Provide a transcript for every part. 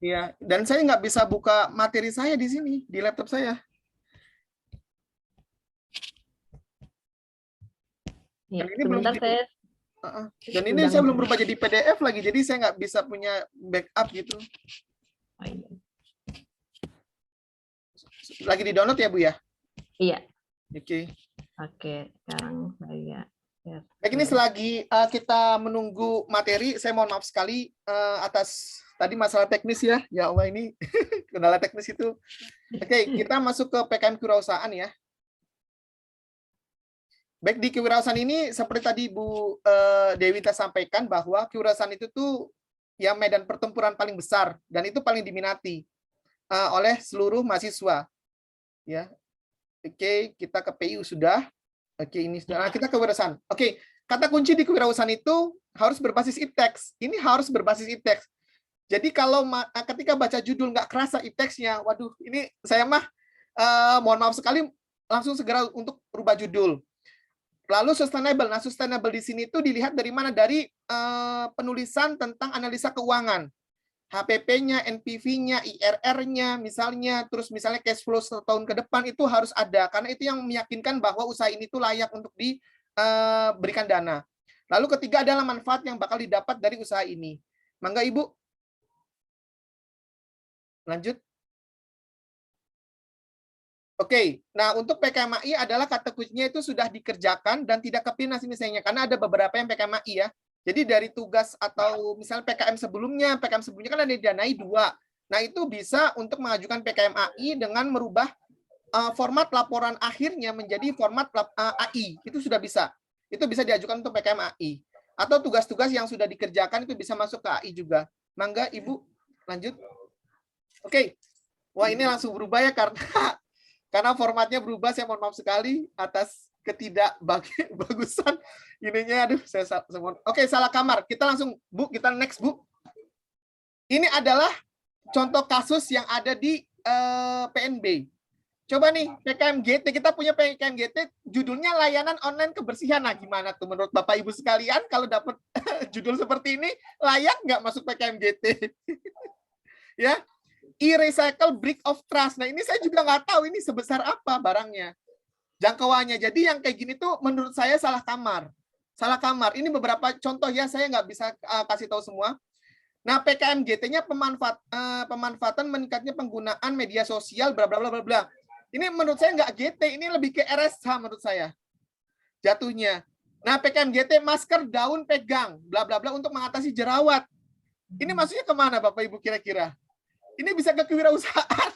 Iya, dan saya nggak bisa buka materi saya di sini, di laptop saya. Ya, Dan ini belum sebentar saya dan ini saya belum berubah jadi PDF lagi, jadi saya nggak bisa punya backup gitu. Lagi di download ya Bu ya? Iya. Oke. Oke, sekarang saya Baik, ini selagi kita menunggu materi, saya mohon maaf sekali atas tadi masalah teknis ya. Ya Allah, ini kendala teknis itu. Oke, kita masuk ke PKM kewirausahaan ya. Baik, di kewirausahaan ini seperti tadi Bu Dewita sampaikan bahwa kewirausahaan itu tuh ya medan pertempuran paling besar dan itu paling diminati oleh seluruh mahasiswa. Ya. Oke, kita ke PIU sudah. Oke, ini sudah. Nah, kita kewirausahaan. Oke, kata kunci di kewirausahaan itu harus berbasis e-text. Ini harus berbasis e-text. Jadi kalau ketika baca judul nggak kerasa e-textnya, waduh, ini saya mah mohon maaf sekali, langsung segera untuk rubah judul. Lalu sustainable. Nah, sustainable di sini itu dilihat dari mana? Dari penulisan tentang analisa keuangan. HPP-nya, NPV-nya, IRR-nya, misalnya, terus misalnya cash flow setahun ke depan itu harus ada, karena itu yang meyakinkan bahwa usaha ini tuh layak untuk diberikan dana. Lalu ketiga adalah manfaat yang bakal didapat dari usaha ini. Mangga Ibu. Lanjut. Oke, nah untuk PKMAI adalah kata kuncinya itu sudah dikerjakan dan tidak kepinasi misalnya, karena ada beberapa yang PKMAI ya. Jadi dari tugas atau misalnya PKM sebelumnya kan ada didanai 2. Nah itu bisa untuk mengajukan PKMAI dengan merubah format laporan akhirnya menjadi format AI. Itu sudah bisa. Itu bisa diajukan untuk PKMAI. Atau tugas-tugas yang sudah dikerjakan itu bisa masuk ke AI juga. Mangga Ibu, lanjut. Oke. Wah ini langsung berubah ya karena formatnya berubah, saya mohon maaf sekali atas ketidakbagusan ininya. Aduh, Oke, salah kamar. Kita langsung, Bu, kita next, Bu. Ini adalah contoh kasus yang ada di PNB. Coba nih, PKMGT, kita punya PKMGT, judulnya layanan online kebersihan. Nah, gimana tuh menurut Bapak Ibu sekalian, kalau dapat judul seperti ini, layak nggak masuk PKMGT? Ya, e-recycle brick of trust. Nah, ini saya juga nggak tahu ini sebesar apa barangnya, jangkauannya. Jadi yang kayak gini tuh menurut saya salah kamar. Salah kamar. Ini beberapa contoh ya, saya nggak bisa kasih tahu semua. Nah, PKMGT-nya pemanfaatan meningkatnya penggunaan media sosial, bla bla bla bla bla. Ini menurut saya nggak GT, ini lebih ke RSH menurut saya jatuhnya. Nah, PKMGT masker daun pegang, bla bla bla untuk mengatasi jerawat. Ini maksudnya kemana Bapak Ibu kira-kira? Ini bisa ke kewirausahaan.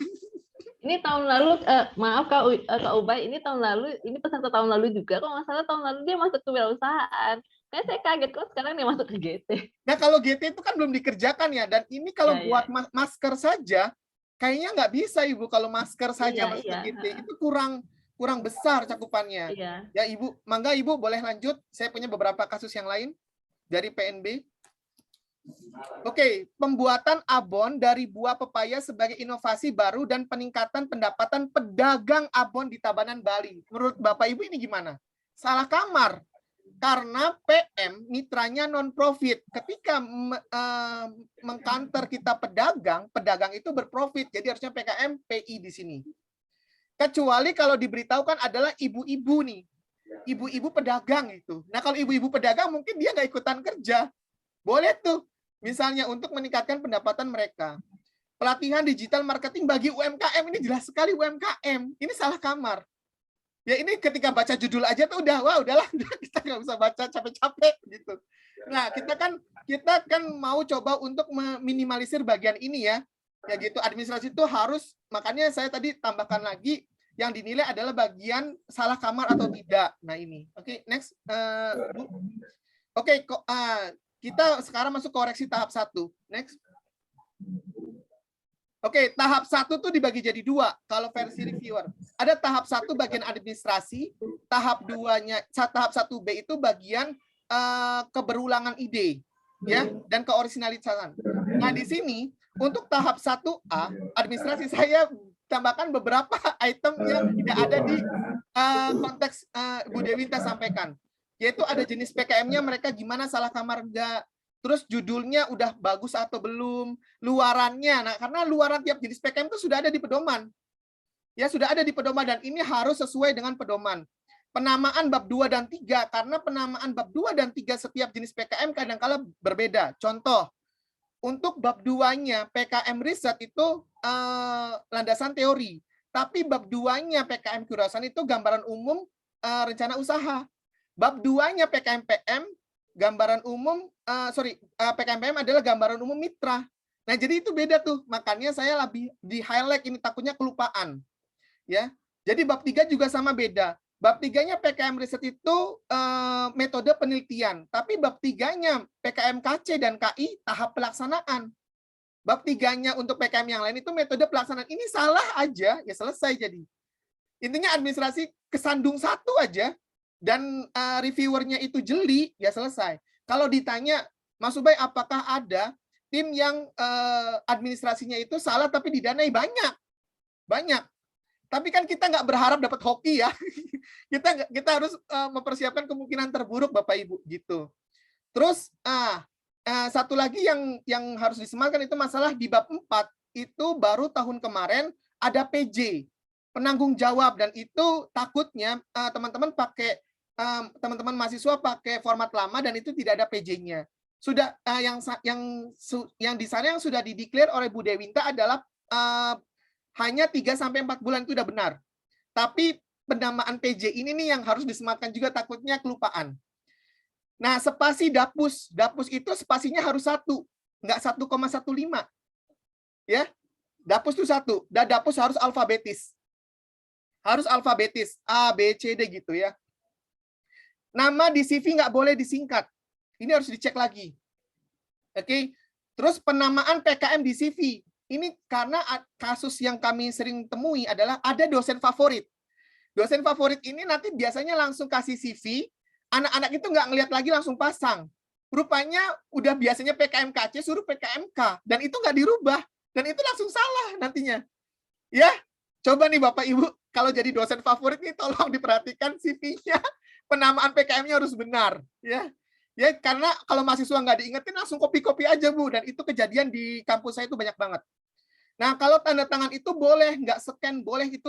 Ini tahun lalu, maaf Kak Ubay, ini tahun lalu, ini peserta tahun lalu juga, kok nggak salah tahun lalu dia masuk ke kewirausahaan. Kayak saya kaget kok sekarang dia masuk ke GT. Nah kalau GT itu kan belum dikerjakan ya, dan ini kalau buat masker saja, kayaknya nggak bisa Ibu kalau masker saja masuk ke GT, itu kurang besar cakupannya. Ya Ibu, mangga Ibu boleh lanjut, saya punya beberapa kasus yang lain dari PNB. Oke, pembuatan abon dari buah pepaya sebagai inovasi baru dan peningkatan pendapatan pedagang abon di Tabanan, Bali. Menurut Bapak Ibu ini gimana? Salah kamar. Karena PM mitranya non-profit. Ketika mengcounter kita pedagang itu berprofit. Jadi harusnya PKM PI di sini. Kecuali kalau diberitahukan adalah ibu-ibu nih. Ibu-ibu pedagang itu. Nah kalau ibu-ibu pedagang mungkin dia nggak ikutan kerja. Boleh tuh. Misalnya untuk meningkatkan pendapatan mereka. Pelatihan digital marketing bagi UMKM, ini jelas sekali UMKM. Ini salah kamar. Ya ini ketika baca judul aja tuh udah, wah udahlah, kita nggak usah baca capek-capek gitu. Nah kita kan mau coba untuk meminimalisir bagian ini ya. Ya gitu, administrasi itu harus, makanya saya tadi tambahkan lagi, yang dinilai adalah bagian salah kamar atau tidak. Nah ini, oke, next. Bu. Oke, kita sekarang masuk koreksi tahap 1. Next. Oke, tahap 1 tuh dibagi jadi 2 kalau versi reviewer. Ada tahap 1 bagian administrasi, tahap 2-nya, tahap 1B itu bagian keberulangan ide ya dan keorisinalitasan. Nah, di sini untuk tahap 1A administrasi saya tambahkan beberapa item yang tidak ada di konteks Bu Dewinta sampaikan. Yaitu ada jenis PKM-nya mereka gimana, salah kamar enggak, terus judulnya udah bagus atau belum, luarannya. Nah, karena luaran tiap jenis PKM itu sudah ada di pedoman. Ya, sudah ada di pedoman dan ini harus sesuai dengan pedoman. Penamaan bab 2 dan 3, karena penamaan bab 2 dan 3 setiap jenis PKM kadang-kala berbeda. Contoh, untuk bab 2-nya PKM riset itu landasan teori. Tapi bab 2-nya PKM kewirausahaan itu gambaran umum rencana usaha. Bab 2-nya PKM PM gambaran umum PKM PM adalah gambaran umum mitra. Nah, jadi itu beda tuh. Makanya saya lebih di highlight ini, takutnya kelupaan. Ya. Jadi bab 3 juga sama beda. Bab 3-nya PKM riset itu metode penelitian, tapi bab 3-nya PKM KC dan KI tahap pelaksanaan. Bab 3-nya untuk PKM yang lain itu metode pelaksanaan. Ini salah aja, ya selesai jadi. Intinya administrasi kesandung satu aja, dan reviewernya itu jeli, ya selesai. Kalau ditanya, Mas Ubay, apakah ada tim yang administrasinya itu salah tapi didanai? Banyak. Banyak. Tapi kan kita nggak berharap dapat hoki ya. Kita harus mempersiapkan kemungkinan terburuk, Bapak Ibu, gitu. Terus satu lagi yang harus disematkan itu masalah di bab 4 itu baru tahun kemarin ada PJ, penanggung jawab, dan itu takutnya teman-teman mahasiswa pakai format lama dan itu tidak ada PJ-nya. Sudah yang di sana yang sudah dideklar oleh Bu Dewinta adalah hanya 3-4 bulan itu udah benar. Tapi penamaan PJ ini nih yang harus disematkan juga, takutnya kelupaan. Nah, spasi dapus. Dapus itu spasinya harus 1, nggak 1,15. Ya, dapus itu 1. Dan dapus harus alfabetis. Harus alfabetis. A, B, C, D gitu ya. Nama di CV nggak boleh disingkat. Ini harus dicek lagi. Oke. Terus penamaan PKM di CV. Ini karena kasus yang kami sering temui adalah ada dosen favorit. Dosen favorit ini nanti biasanya langsung kasih CV, anak-anak itu nggak ngelihat lagi, langsung pasang. Rupanya udah biasanya PKM-KC suruh PKM-K, dan itu nggak dirubah. Dan itu langsung salah nantinya. Ya, coba nih Bapak Ibu, kalau jadi dosen favorit nih tolong diperhatikan CV-nya, penamaan PKM-nya harus benar. Ya, karena kalau mahasiswa nggak diingetin langsung copy-copy aja Bu, dan itu kejadian di kampus saya itu banyak banget. Nah, kalau tanda tangan itu boleh, nggak scan boleh, itu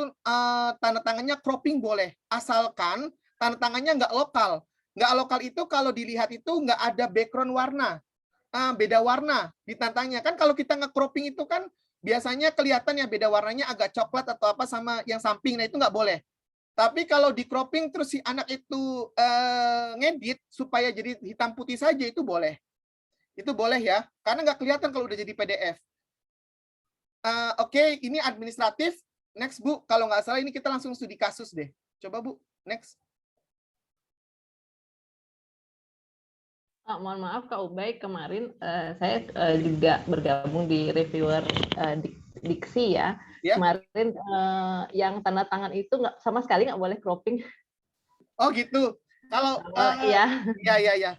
tanda tangannya cropping boleh, asalkan tanda tangannya nggak lokal. Nggak lokal itu kalau dilihat itu nggak ada background warna, beda warna di tanda tangannya. Kan kalau kita nge-cropping itu kan biasanya kelihatan ya beda warnanya agak coklat atau apa sama yang samping, nah itu nggak boleh. Tapi kalau di cropping terus si anak itu ngedit supaya jadi hitam putih saja, itu boleh. Itu boleh ya, karena nggak kelihatan kalau udah jadi PDF. Oke, ini administratif. Next, Bu. Kalau nggak salah ini kita langsung studi kasus deh. Coba, Bu. Next. Mohon maaf Kak Ubay, kemarin saya juga bergabung di reviewer diksi ya. Kemarin yang tanda tangan itu sama sekali nggak boleh cropping. Oh gitu. Kalau ya.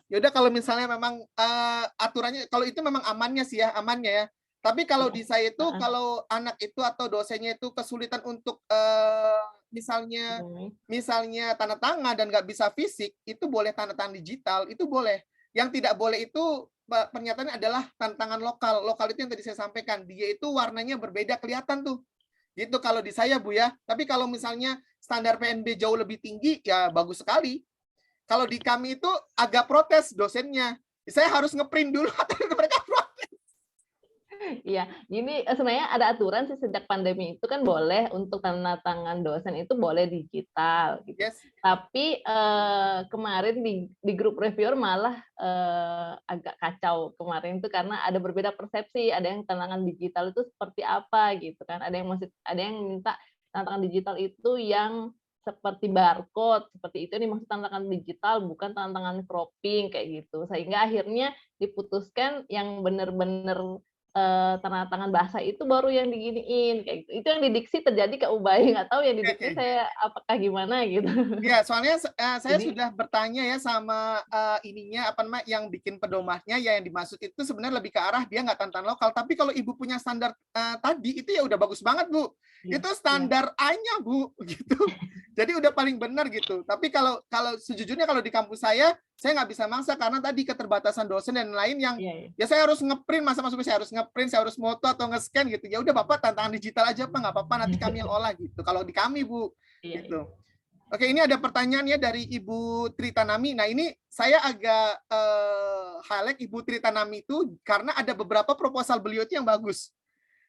Yaudah, kalau misalnya memang aturannya, kalau itu memang amannya sih ya, amannya ya. Tapi kalau di saya itu, kalau anak itu atau dosennya itu kesulitan untuk misalnya tanda tangan dan nggak bisa fisik, itu boleh tanda tangan digital, itu boleh. Yang tidak boleh itu pernyataannya adalah tanda tangan lokal. Lokal itu yang tadi saya sampaikan, dia itu warnanya berbeda, kelihatan tuh. Gitu kalau di saya Bu ya. Tapi kalau misalnya standar PNB jauh lebih tinggi, ya bagus sekali. Kalau di kami itu agak protes dosennya. Saya harus ngeprint dulu atau mereka protes. Iya, ini sebenarnya ada aturan sih sejak pandemi itu kan boleh untuk tanda tangan dosen itu boleh digital gitu. Yes. Tapi kemarin di grup reviewer malah agak kacau kemarin itu karena ada berbeda persepsi, ada yang tanda tangan digital itu seperti apa gitu kan. Ada yang minta tanda tangan digital itu yang seperti barcode, seperti itu nih maksud tanda tangan digital, bukan tanda tangan cropping kayak gitu. Sehingga akhirnya diputuskan yang benar-benar tanda tangan bahasa itu baru yang diginiin kayak gitu. Itu yang di diksi terjadi Kak Ubay, nggak tahu yang di diksi saya apakah gimana gitu. Ya, soalnya saya sudah bertanya ya sama ininya apa namanya yang bikin pedomannya ya, yang dimaksud itu sebenarnya lebih ke arah dia nggak tanda tangan lokal. Tapi kalau Ibu punya standar tadi itu ya udah bagus banget Bu. Ya, itu standar A-nya Bu gitu. Jadi udah paling benar gitu. Tapi kalau sejujurnya kalau di kampus saya saya nggak bisa maksa karena tadi keterbatasan dosen dan lain yang Iya, iya. ya saya harus ngeprint, masa masuk saya harus ngeprint, saya harus moto atau nge-scan gitu. Ya udah Bapak tantangan digital aja Pak, nggak apa-apa nanti kami yang olah gitu. Kalau di kami Bu Iya, iya. gitu. Oke, ini ada pertanyaannya dari Ibu Tritanami. Nah, ini saya agak highlight Ibu Tritanami itu karena ada beberapa proposal beliau itu yang bagus.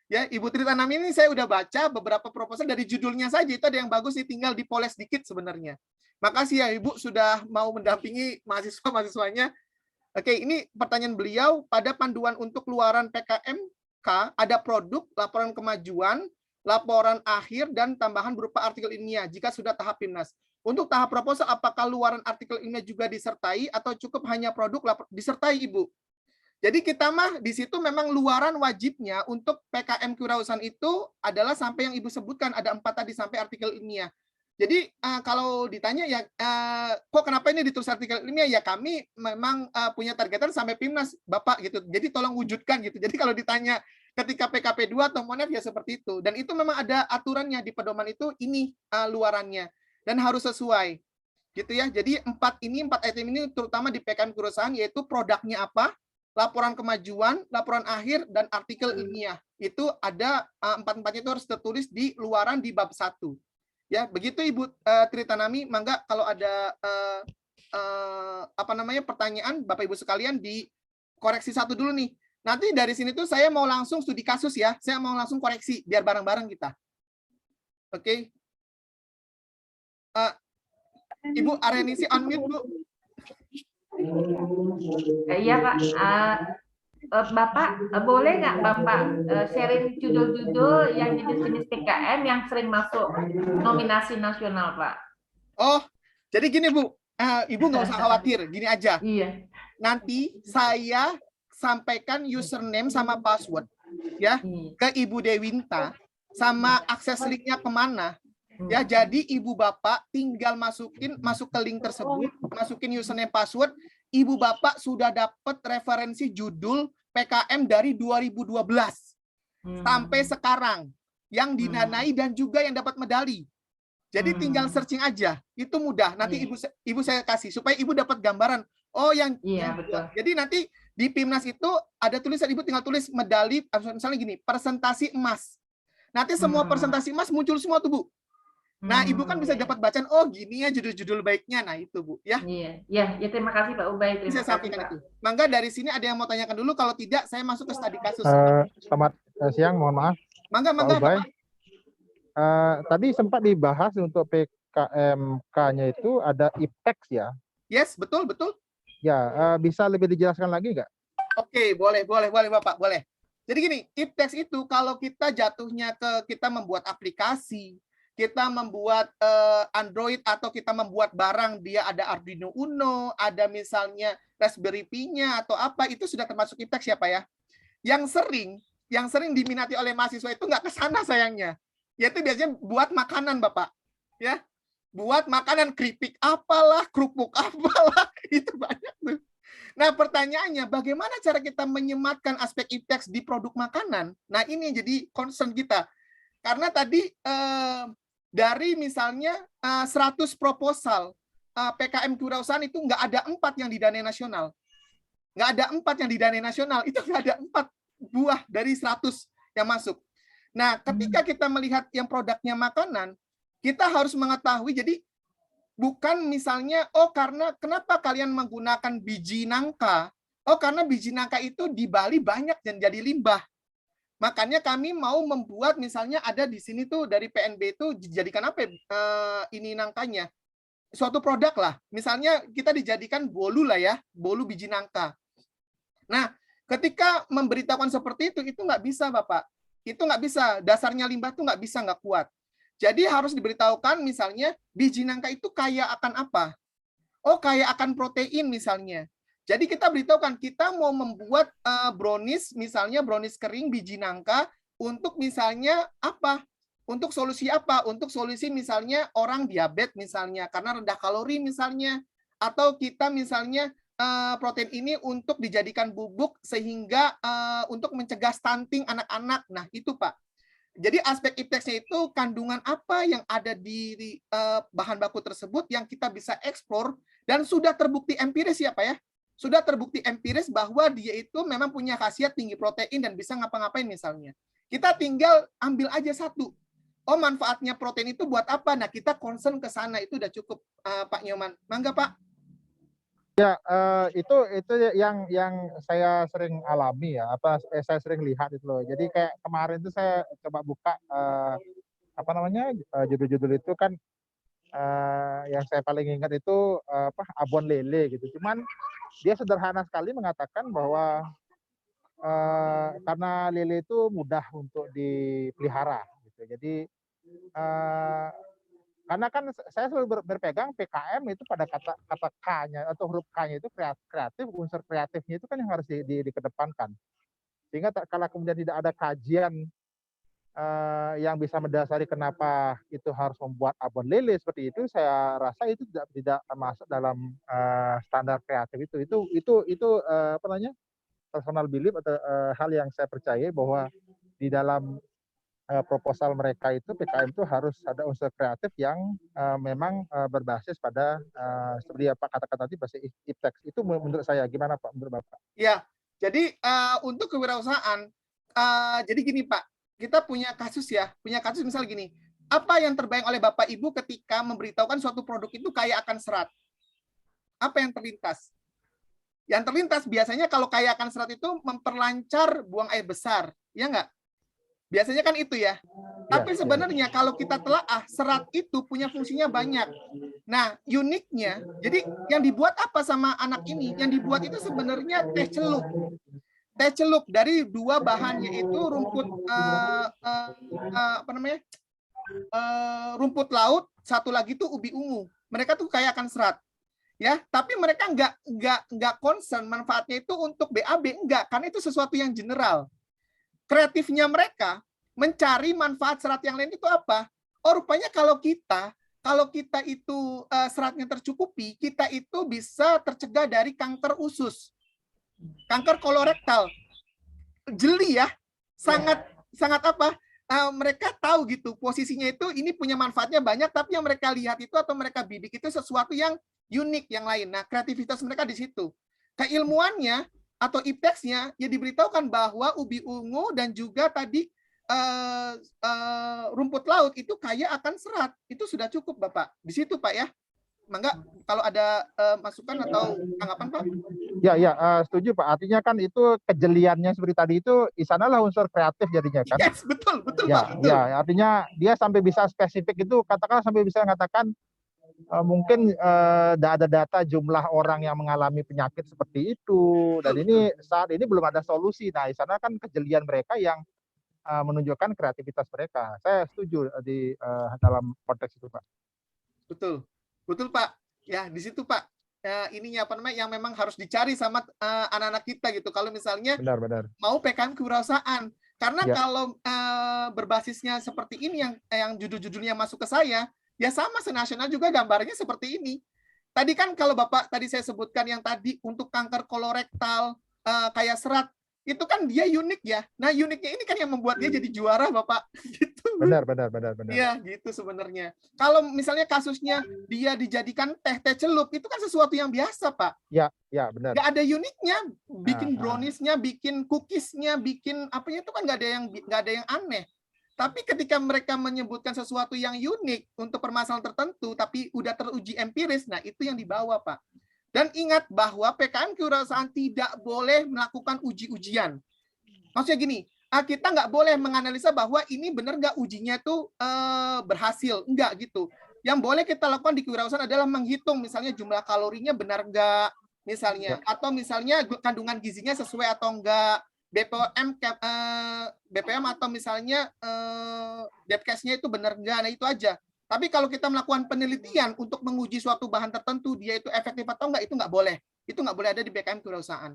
Ya, Ibu Tritanami ini saya udah baca beberapa proposal dari judulnya saja itu ada yang bagus sih, tinggal dipoles dikit sebenarnya. Makasih ya Ibu sudah mau mendampingi mahasiswa-mahasiswanya. Oke, ini pertanyaan beliau, pada panduan untuk keluaran PKMK ada produk, laporan kemajuan, laporan akhir, dan tambahan berupa artikel ilmiah jika sudah tahap PIMNAS. Untuk tahap proposal, apakah luaran artikel ilmiah juga disertai atau cukup hanya produk disertai Ibu? Jadi kita mah di situ memang luaran wajibnya untuk PKM kewirausahaan itu adalah sampai yang Ibu sebutkan, ada 4 tadi sampai artikel ilmiah. Jadi kalau ditanya ya kok kenapa ini ditulis artikel ilmiah, ya kami memang punya targetan sampai PIMNAS Bapak gitu. Jadi tolong wujudkan gitu. Jadi kalau ditanya ketika PKP 2 atau Monef ya seperti itu. Dan itu memang ada aturannya di pedoman itu, ini luarannya dan harus sesuai. Gitu ya. Jadi 4 item ini terutama di PKM kewirausahaan yaitu produknya apa, laporan kemajuan, laporan akhir, dan artikel ilmiah. Itu ada 4-4-nya itu harus tertulis di luaran di bab 1. Ya, begitu Ibu Tritanami, mangga kalau ada pertanyaan Bapak Ibu sekalian dikoreksi satu dulu nih. Nanti dari sini tuh saya mau langsung studi kasus ya. Saya mau langsung koreksi biar bareng-bareng kita. Oke. Ibu Arenisi unmute, Bu. Iya Pak, Bapak boleh nggak Bapak sharing judul-judul yang jenis-jenis PKM yang sering masuk nominasi nasional Pak? Oh, jadi gini Bu, Ibu nggak usah khawatir, gini aja. Iya. Nanti saya sampaikan username sama password ya ke Ibu Dewinta sama akses linknya kemana. Ya, jadi Ibu Bapak tinggal masuk ke link tersebut, masukin username password, Ibu Bapak sudah dapat referensi judul PKM dari 2012 sampai sekarang yang didanai dan juga yang dapat medali. Jadi tinggal searching aja, itu mudah. Nanti Ibu saya kasih supaya Ibu dapat gambaran. Oh, yang betul. Jadi nanti di PIMNAS itu ada tulisan, Ibu tinggal tulis medali, misalnya gini, presentasi emas. Nanti semua presentasi emas muncul semua tuh, Bu. Nah, Ibu kan bisa dapat bacaan, oh gini ya judul-judul baiknya. Nah, itu Bu, ya. Iya, terima kasih Pak Ubay. Terima Saya kasih Pak. itu. Mangga dari sini ada yang mau tanyakan dulu, kalau tidak saya masuk ke studi kasus. Selamat siang, mohon maaf. Mangga, Pak Ubay. Tadi sempat dibahas untuk PKMK-nya itu ada IPTEX ya? Yes, betul. Ya, bisa lebih dijelaskan lagi nggak? Oke, boleh Bapak, boleh. Jadi gini, IPTEX itu kalau kita jatuhnya kita membuat aplikasi, kita membuat Android atau kita membuat barang, dia ada Arduino Uno, ada misalnya Raspberry Pi-nya atau apa, itu sudah termasuk IPTEX ya Pak ya. Yang sering diminati oleh mahasiswa itu nggak ke sana sayangnya. Yaitu biasanya buat makanan Bapak. Ya. Buat makanan keripik apalah, kerupuk apalah, itu banyak tuh. Nah, pertanyaannya bagaimana cara kita menyematkan aspek IPTEX di produk makanan? Nah, ini jadi concern kita. Karena tadi dari misalnya 100 proposal PKM kewirausahaan itu nggak ada 4 yang didanai nasional. Nggak ada 4 yang didanai nasional, itu nggak ada 4 buah dari 100 yang masuk. Nah, ketika kita melihat yang produknya makanan, kita harus mengetahui, jadi bukan misalnya, oh karena kenapa kalian menggunakan biji nangka? Oh karena biji nangka itu di Bali banyak dan jadi limbah. Makanya kami mau membuat misalnya ada di sini tuh dari PNB itu dijadikan apa ini nangkanya? Suatu produk lah. Misalnya kita dijadikan bolu lah ya, bolu biji nangka. Nah, ketika memberitahukan seperti itu nggak bisa Bapak. Itu nggak bisa, dasarnya limbah tuh nggak bisa, nggak kuat. Jadi harus diberitahukan misalnya biji nangka itu kaya akan apa? Oh, kaya akan protein misalnya. Jadi kita beritahukan kita mau membuat brownies, misalnya brownies kering biji nangka untuk misalnya apa? Untuk solusi apa? Untuk solusi misalnya orang diabetes misalnya karena rendah kalori misalnya, atau kita misalnya protein ini untuk dijadikan bubuk sehingga untuk mencegah stunting anak-anak. Nah, itu Pak. Jadi aspek IPTEX-nya itu kandungan apa yang ada di bahan baku tersebut yang kita bisa eksplor dan sudah terbukti empiris ya Pak ya. Sudah terbukti empiris bahwa dia itu memang punya khasiat tinggi protein dan bisa ngapa-ngapain misalnya. Kita tinggal ambil aja satu. Oh, manfaatnya protein itu buat apa? Nah, kita concern ke sana itu udah cukup, Pak Nyoman. Mangga, Pak. Ya, itu yang saya sering alami ya, saya sering lihat itu loh. Jadi kayak kemarin itu saya coba buka apa namanya judul-judul itu kan yang saya paling ingat itu abon lele gitu. Cuman dia sederhana sekali mengatakan bahwa karena lele itu mudah untuk dipelihara gitu. Jadi karena kan saya selalu berpegang PKM itu pada kata K-nya atau huruf K-nya itu kreatif, unsur kreatifnya itu kan yang harus dikedepankan. Sehingga kalau kemudian tidak ada kajian yang bisa mendasari kenapa itu harus membuat abon lele seperti itu, saya rasa itu tidak masuk dalam standar kreatif itu apa namanya personal belief atau hal yang saya percaya bahwa di dalam proposal mereka itu PKM itu harus ada unsur kreatif yang memang berbasis pada seperti apa kata-kata tadi bahasa iptek. Itu menurut saya. Gimana Pak menurut Bapak? Ya, jadi untuk kewirausahaan, jadi gini Pak, kita punya kasus misal gini, apa yang terbayang oleh Bapak Ibu ketika memberitahukan suatu produk itu kaya akan serat? Apa yang terlintas? Yang terlintas biasanya kalau kaya akan serat itu memperlancar buang air besar, ya nggak? Biasanya kan itu ya. Tapi sebenarnya kalau kita telaah, serat itu punya fungsinya banyak. Nah, uniknya, jadi yang dibuat apa sama anak ini? Yang dibuat itu sebenarnya teh celup. Teh celup dari dua bahan, yaitu rumput rumput laut, satu lagi tuh ubi ungu. Mereka tuh kaya akan serat. Ya, tapi mereka nggak concern manfaatnya itu untuk BAB, enggak, karena itu sesuatu yang general. Kreatifnya mereka mencari manfaat serat yang lain itu apa? Oh, rupanya kalau kita itu seratnya tercukupi, kita itu bisa tercegah dari kanker usus, kanker kolorektal. Jeli ya, sangat apa? Mereka tahu gitu posisinya itu ini punya manfaatnya banyak, tapi yang mereka lihat itu atau mereka bidik itu sesuatu yang unik yang lain. Nah, kreativitas mereka di situ. Keilmuannya atau ipteksnya ya diberitahukan bahwa ubi ungu dan juga tadi rumput laut itu kaya akan serat. Itu sudah cukup Bapak. Di situ Pak ya. Mangga kalau ada masukan atau tanggapan Pak? Ya, setuju Pak. Artinya kan itu kejeliannya seperti tadi itu di sanalah unsur kreatif jadinya kan. Yes, betul Ya, Pak. Betul. Ya, artinya dia sampai bisa spesifik itu katakanlah sampai bisa mengatakan mungkin ada data jumlah orang yang mengalami penyakit seperti itu dan ini saat ini belum ada solusi. Nah, di sana kan kejelian mereka yang menunjukkan kreativitas mereka. Saya setuju di dalam konteks itu, Pak. Betul Pak. Ya, di situ Pak. Ininya apa namanya yang memang harus dicari sama anak-anak kita gitu. Kalau misalnya Benar. mau PKM kewirausahaan, karena kalau berbasisnya seperti ini yang judul-judulnya masuk ke saya, ya sama senasional juga gambarnya seperti ini. Tadi kan kalau Bapak tadi saya sebutkan yang tadi untuk kanker kolorektal kayak serat, itu kan dia unik ya. Nah, uniknya ini kan yang membuat dia jadi juara Bapak. Gitu. Benar. Iya, gitu sebenarnya. Kalau misalnya kasusnya dia dijadikan teh celup, itu kan sesuatu yang biasa, Pak. Ya, benar. Nggak ada uniknya, bikin brownies-nya, bikin cookies-nya, bikin apanya itu kan nggak ada yang aneh. Tapi ketika mereka menyebutkan sesuatu yang unik untuk permasalahan tertentu, tapi udah teruji empiris, nah itu yang dibawa, Pak. Dan ingat bahwa PKM kewirausahaan tidak boleh melakukan uji-ujian. Maksudnya gini, kita nggak boleh menganalisa bahwa ini benar nggak ujinya itu berhasil. Enggak gitu. Yang boleh kita lakukan di kewirausahaan adalah menghitung misalnya jumlah kalorinya benar nggak, misalnya. Atau misalnya kandungan gizinya sesuai atau enggak. BPM atau misalnya Depkes-nya itu benar nggak. Nah itu aja. Tapi kalau kita melakukan penelitian untuk menguji suatu bahan tertentu, dia itu efektif atau enggak, itu nggak boleh. Itu nggak boleh ada di PKM kewirausahaan.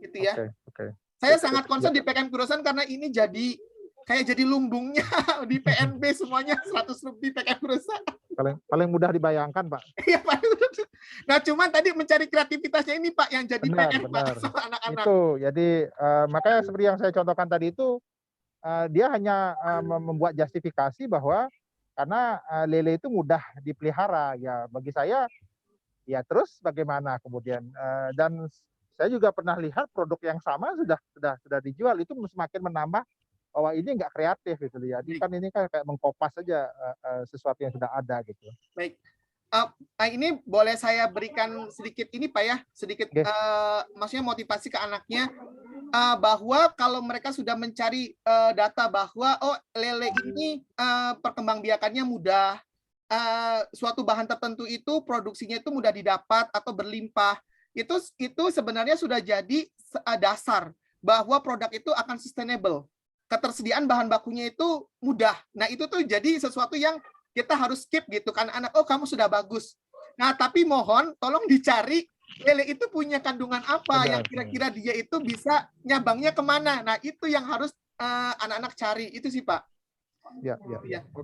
Gitu ya. Oke. Saya sangat concern di PKM kewirausahaan karena ini jadi lumbungnya di PNB semuanya 100 lebih PKM kewirausahaan. Paling mudah dibayangkan, Pak. Iya, Pak. Nah, cuman tadi mencari kreativitasnya ini, Pak, yang jadi PR, Pak, sama anak-anak. Itu, jadi makanya seperti yang saya contohkan tadi itu, dia hanya membuat justifikasi bahwa karena lele itu mudah dipelihara. Ya, bagi saya Ya terus bagaimana kemudian dan saya juga pernah lihat produk yang sama sudah dijual, itu semakin menambah bahwa ini nggak kreatif gitu ya. Jadi kan ini kan kayak mengkopas saja sesuatu yang sudah ada gitu. Baik. Ini boleh saya berikan sedikit ini Pak ya, sedikit maksudnya motivasi ke anaknya bahwa kalau mereka sudah mencari data bahwa oh lele ini perkembangbiakannya mudah, suatu bahan tertentu itu produksinya itu mudah didapat atau berlimpah, itu sebenarnya sudah jadi dasar bahwa produk itu akan sustainable. Ketersediaan bahan bakunya itu mudah. Nah itu tuh jadi sesuatu yang kita harus skip gitu kan anak, oh kamu sudah bagus. Nah tapi mohon tolong dicari lele itu punya kandungan apa yang kira-kira dia itu bisa nyabangnya kemana. Nah itu yang harus anak-anak cari, itu sih Pak. Ya.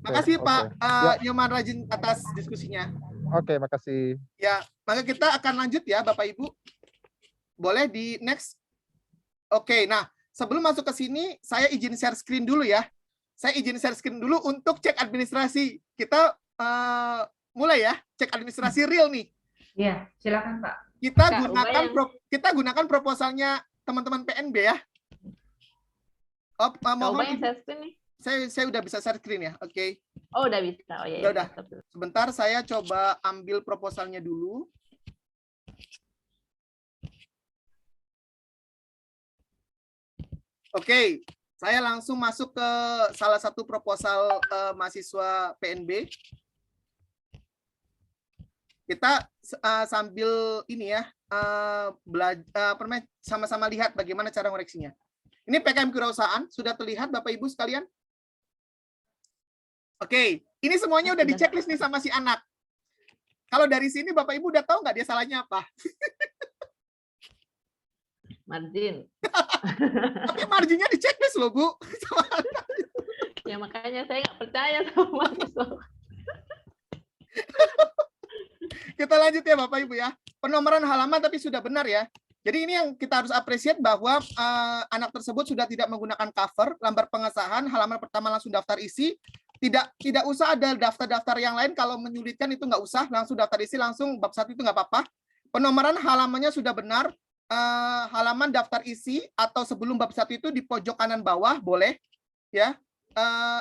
Makasih Pak Nyoman Rajin atas diskusinya. Oke, makasih. Ya, maka kita akan lanjut ya Bapak Ibu. Boleh di next. Oke, nah sebelum masuk ke sini saya izin share screen dulu ya. Saya izin share screen dulu untuk cek administrasi. Kita mulai ya, cek administrasi real nih. Iya, silakan Pak. Kita gunakan proposalnya teman-teman PNB ya. Mohon yang share screen nih. Saya udah bisa share screen ya. Oke. Oh, udah bisa. Oh ya. Udah. Sebentar saya coba ambil proposalnya dulu. Oke. Saya langsung masuk ke salah satu proposal mahasiswa PNB. Kita sambil ini ya, sama-sama lihat bagaimana cara ngoreksinya. Ini PKM kewirausahaan, sudah terlihat Bapak Ibu sekalian? Oke, ini semuanya udah di-checklist nih sama si anak. Kalau dari sini Bapak Ibu udah tahu nggak dia salahnya apa? Margin. Tapi marginnya di-checklist loh, Bu. Ya makanya saya nggak percaya sama mahasiswa. Kita lanjut ya Bapak Ibu ya. Penomoran halaman tapi sudah benar ya. Jadi ini yang kita harus appreciate bahwa anak tersebut sudah tidak menggunakan cover, lambar pengesahan, halaman pertama langsung daftar isi. Tidak usah ada daftar-daftar yang lain, kalau menyulitkan itu nggak usah, langsung daftar isi, langsung bab 1 itu nggak apa-apa. Penomoran halamannya sudah benar. Halaman daftar isi atau sebelum bab 1 itu di pojok kanan bawah boleh ya.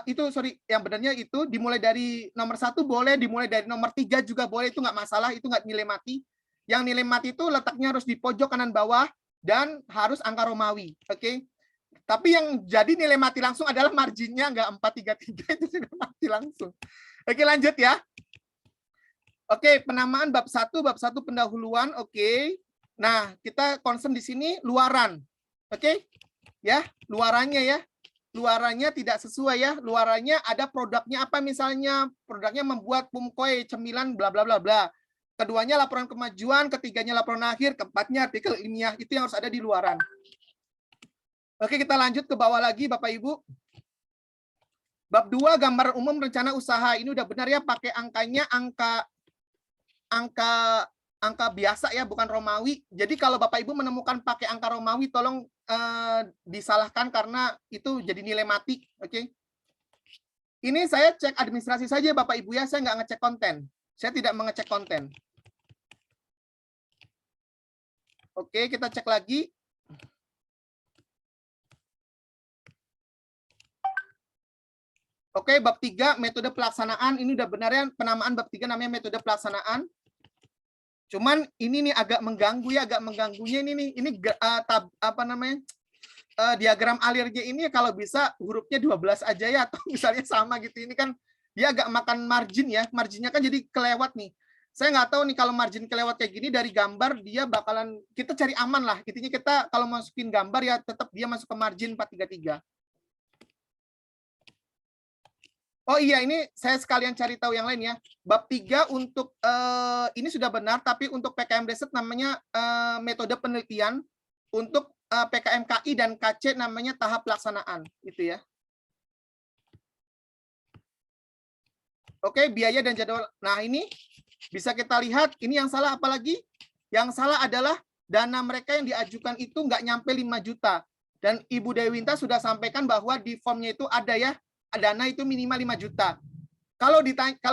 Yang benarnya itu dimulai dari nomor 1 boleh, dimulai dari nomor 3 juga boleh, itu nggak masalah, itu nggak nilai mati. Yang nilai mati itu letaknya harus di pojok kanan bawah dan harus angka Romawi, oke? Tapi yang jadi nilai mati langsung adalah marginnya, nggak 433, itu sudah mati langsung. Oke, lanjut ya. Oke, penamaan bab 1 pendahuluan, oke. Nah, kita concern di sini luaran. Oke? Ya, luarannya ya. Luarannya tidak sesuai ya. Luarannya ada produknya apa misalnya? Produknya membuat pumkoi, cemilan, bla bla bla bla. Keduanya laporan kemajuan, ketiganya laporan akhir, keempatnya artikel ilmiah. Itu yang harus ada di luaran. Oke, kita lanjut ke bawah lagi Bapak Ibu. Bab 2 gambaran umum rencana usaha. Ini udah benar ya, pakai angkanya angka biasa ya, bukan Romawi. Jadi kalau Bapak Ibu menemukan pakai angka Romawi, tolong disalahkan karena itu jadi nilai mati. Oke. Ini saya cek administrasi saja Bapak Ibu ya, saya nggak ngecek konten. Saya tidak mengecek konten. Oke, kita cek lagi. Oke, bab 3 metode pelaksanaan. Ini udah benar ya, penamaan bab 3 namanya metode pelaksanaan. Cuman ini nih agak mengganggu ya, agak mengganggunya ini diagram alirnya ini kalau bisa hurufnya 12 aja ya, atau misalnya sama gitu. Ini kan dia agak makan margin ya, marginnya kan jadi kelewat nih. Saya nggak tahu nih kalau margin kelewat kayak gini dari gambar dia bakalan, kita cari aman lah. Intinya kita kalau masukin gambar ya tetap dia masuk ke margin 433. Oh iya, ini saya sekalian cari tahu yang lain ya. Bab 3 untuk ini sudah benar, tapi untuk PKM Riset namanya metode penelitian. Untuk PKM KI dan KC namanya tahap pelaksanaan, gitu ya. Oke, biaya dan jadwal. Nah, ini bisa kita lihat, ini yang salah apa lagi? Yang salah adalah dana mereka yang diajukan itu nggak nyampe 5 juta. Dan Ibu Dewinta sudah sampaikan bahwa di formnya itu ada ya, dana itu minimal 5 juta. Kalau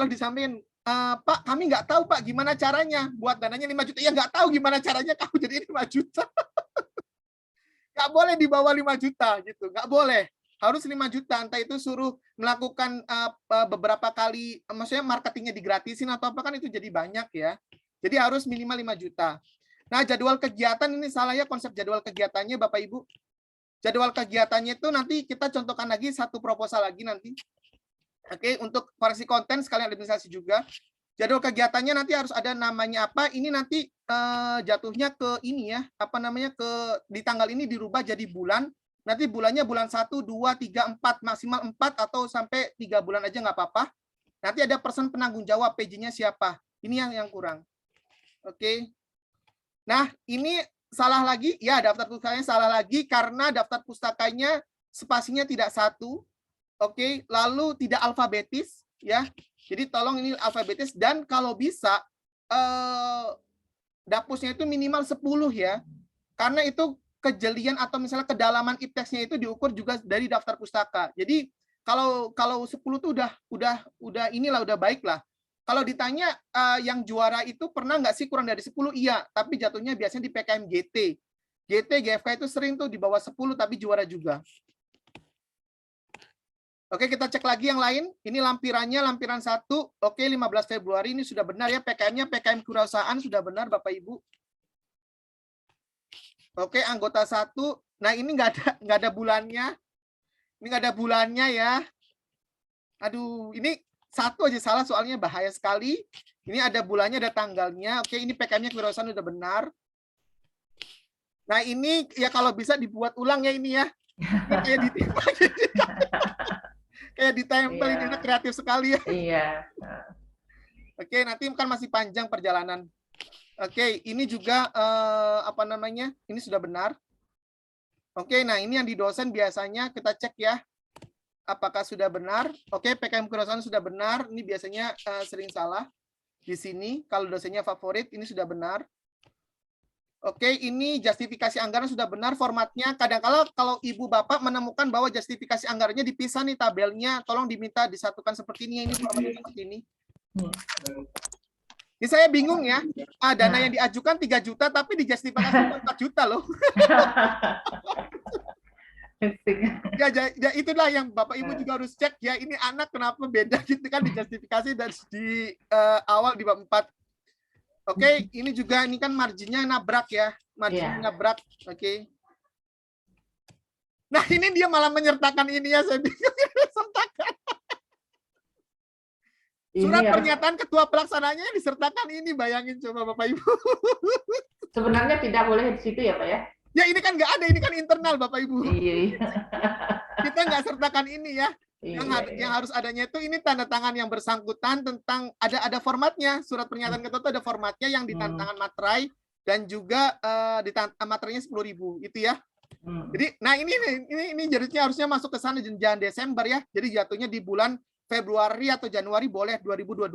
disampaikan Pak, kami nggak tahu Pak gimana caranya buat dananya 5 juta. Ya nggak tahu gimana caranya kamu jadi 5 juta. Nggak boleh di bawah 5 juta gitu, nggak boleh. Harus 5 juta, entah itu suruh melakukan beberapa kali, maksudnya marketingnya digratisin atau apa, kan itu jadi banyak ya. Jadi harus minimal 5 juta. Nah, jadwal kegiatan ini salah ya, konsep jadwal kegiatannya Bapak Ibu. Jadwal kegiatannya itu nanti kita contohkan lagi satu proposal lagi nanti. Oke, untuk variasi konten sekalian administrasi juga. Jadwal kegiatannya nanti harus ada namanya apa? Ini nanti jatuhnya ke ini ya, apa namanya, ke di tanggal ini dirubah jadi bulan. Nanti bulannya bulan 1, 2, 3, 4, maksimal 4 atau sampai 3 bulan aja nggak apa-apa. Nanti ada person penanggung jawab, PJ-nya siapa. Ini yang kurang. Oke. Nah, ini salah lagi, ya daftar pustakanya salah lagi karena daftar pustakanya spasinya tidak satu. Oke, lalu tidak alfabetis ya. Jadi tolong ini alfabetis, dan kalau bisa dapusnya itu minimal 10 ya. Karena itu kejelian atau misalnya kedalaman ipteksnya itu diukur juga dari daftar pustaka. Jadi kalau 10 tuh udah inilah, udah baik lah. Kalau ditanya yang juara itu pernah nggak sih kurang dari 10? Iya, tapi jatuhnya biasanya di PKM GT. GT, GFK itu sering tuh di bawah 10 tapi juara juga. Oke, kita cek lagi yang lain. Ini lampirannya, lampiran 1. Oke, 15 Februari ini sudah benar ya. PKM-nya PKM kewirausahaan sudah benar Bapak Ibu. Oke, anggota 1. Nah, ini nggak ada bulannya. Ini nggak ada bulannya ya. Aduh, ini 1 aja salah soalnya bahaya sekali. Ini ada bulannya, ada tanggalnya. Oke, ini PKM-nya kewirausahaan sudah benar. Nah, ini ya kalau bisa dibuat ulang ya ini ya. Ini kayak kayak ditempel, ini anak kreatif sekali ya. Iya. Oke, nanti kan masih panjang perjalanan. Oke, ini juga apa namanya? Ini sudah benar. Oke, nah ini yang di dosen biasanya kita cek ya. Apakah sudah benar? Oke, PKM kewirausahaan sudah benar. Ini biasanya sering salah. Di sini kalau dosennya favorit ini sudah benar. Oke, ini justifikasi anggaran sudah benar formatnya. Kadang-kala kalau Ibu Bapak menemukan bahwa justifikasi anggarannya dipisah nih tabelnya, tolong diminta disatukan seperti ini. Ini formatnya seperti ini. Ini saya bingung ya. Dana yang diajukan 3 juta tapi dijustifikasi 4 juta loh. Ya, itulah yang Bapak Ibu juga harus cek ya. Ini anak kenapa beda gitu kan, dijustifikasi dan di awal di bab 4. Oke, ini juga ini kan marginnya nabrak ya. Marginnya nabrak. Oke. Nah, ini dia malah menyertakan ini ya, saya bingung. Sertakan. Surat pernyataan ketua pelaksananya disertakan ini, bayangin coba Bapak Ibu. Sebenarnya tidak boleh di situ ya Pak ya? Ya ini kan nggak ada, ini kan internal Bapak Ibu. Iya. Kita nggak sertakan ini ya. Yang harus adanya itu ini tanda tangan yang bersangkutan tentang ada formatnya. Surat pernyataan ketua itu ada formatnya yang di tanda tangan materai dan juga di materainya 10.000 itu ya. Jadi nah ini jadinya harusnya masuk ke sana jangan Desember ya. Jadi jatuhnya di bulan Februari atau Januari boleh 2022.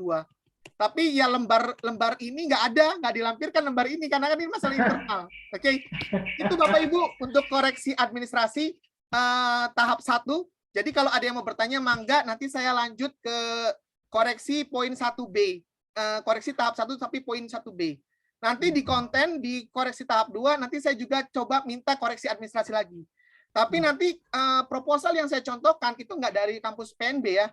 Tapi ya lembar ini nggak dilampirkan lembar ini karena kan ini masalah internal. Oke. Itu Bapak Ibu untuk koreksi administrasi tahap 1. Jadi kalau ada yang mau bertanya mangga, nanti saya lanjut ke koreksi poin 1B. Koreksi tahap 1 tapi poin 1B. Nanti di konten di koreksi tahap 2 nanti saya juga coba minta koreksi administrasi lagi. Tapi nanti proposal yang saya contohkan itu nggak dari kampus PNB ya.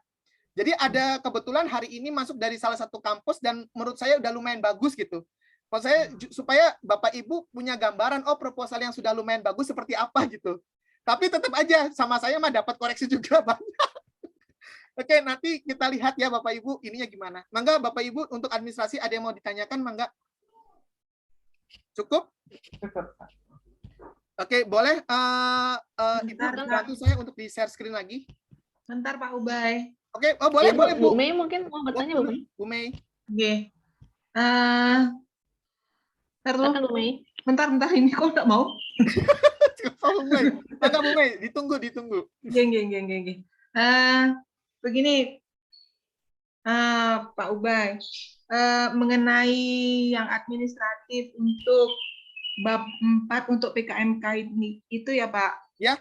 Jadi ada kebetulan hari ini masuk dari salah satu kampus dan menurut saya udah lumayan bagus gitu. Kalau saya supaya Bapak Ibu punya gambaran, oh proposal yang sudah lumayan bagus seperti apa gitu. Tapi tetap aja sama saya mah dapat koreksi juga banyak. Oke, nanti kita lihat ya Bapak Ibu ininya gimana. Mangga Bapak Ibu untuk administrasi ada yang mau ditanyakan, mangga. Cukup? Oke, boleh Ibu bantu saya untuk di-share screen lagi. Bentar Pak Ubay. Oke, oh boleh, boleh Bu. Bu Mei mungkin mau bertanya Bu Mei. Bu Mei. Oke. Silakan Bu Mei. Bentar ini kok nggak mau? Bu Mei. Mangga Bu Mei, ditunggu. Geng. Begini, Pak Ubay, mengenai yang administratif untuk bab 4 untuk PKMK ini itu ya Pak? Ya.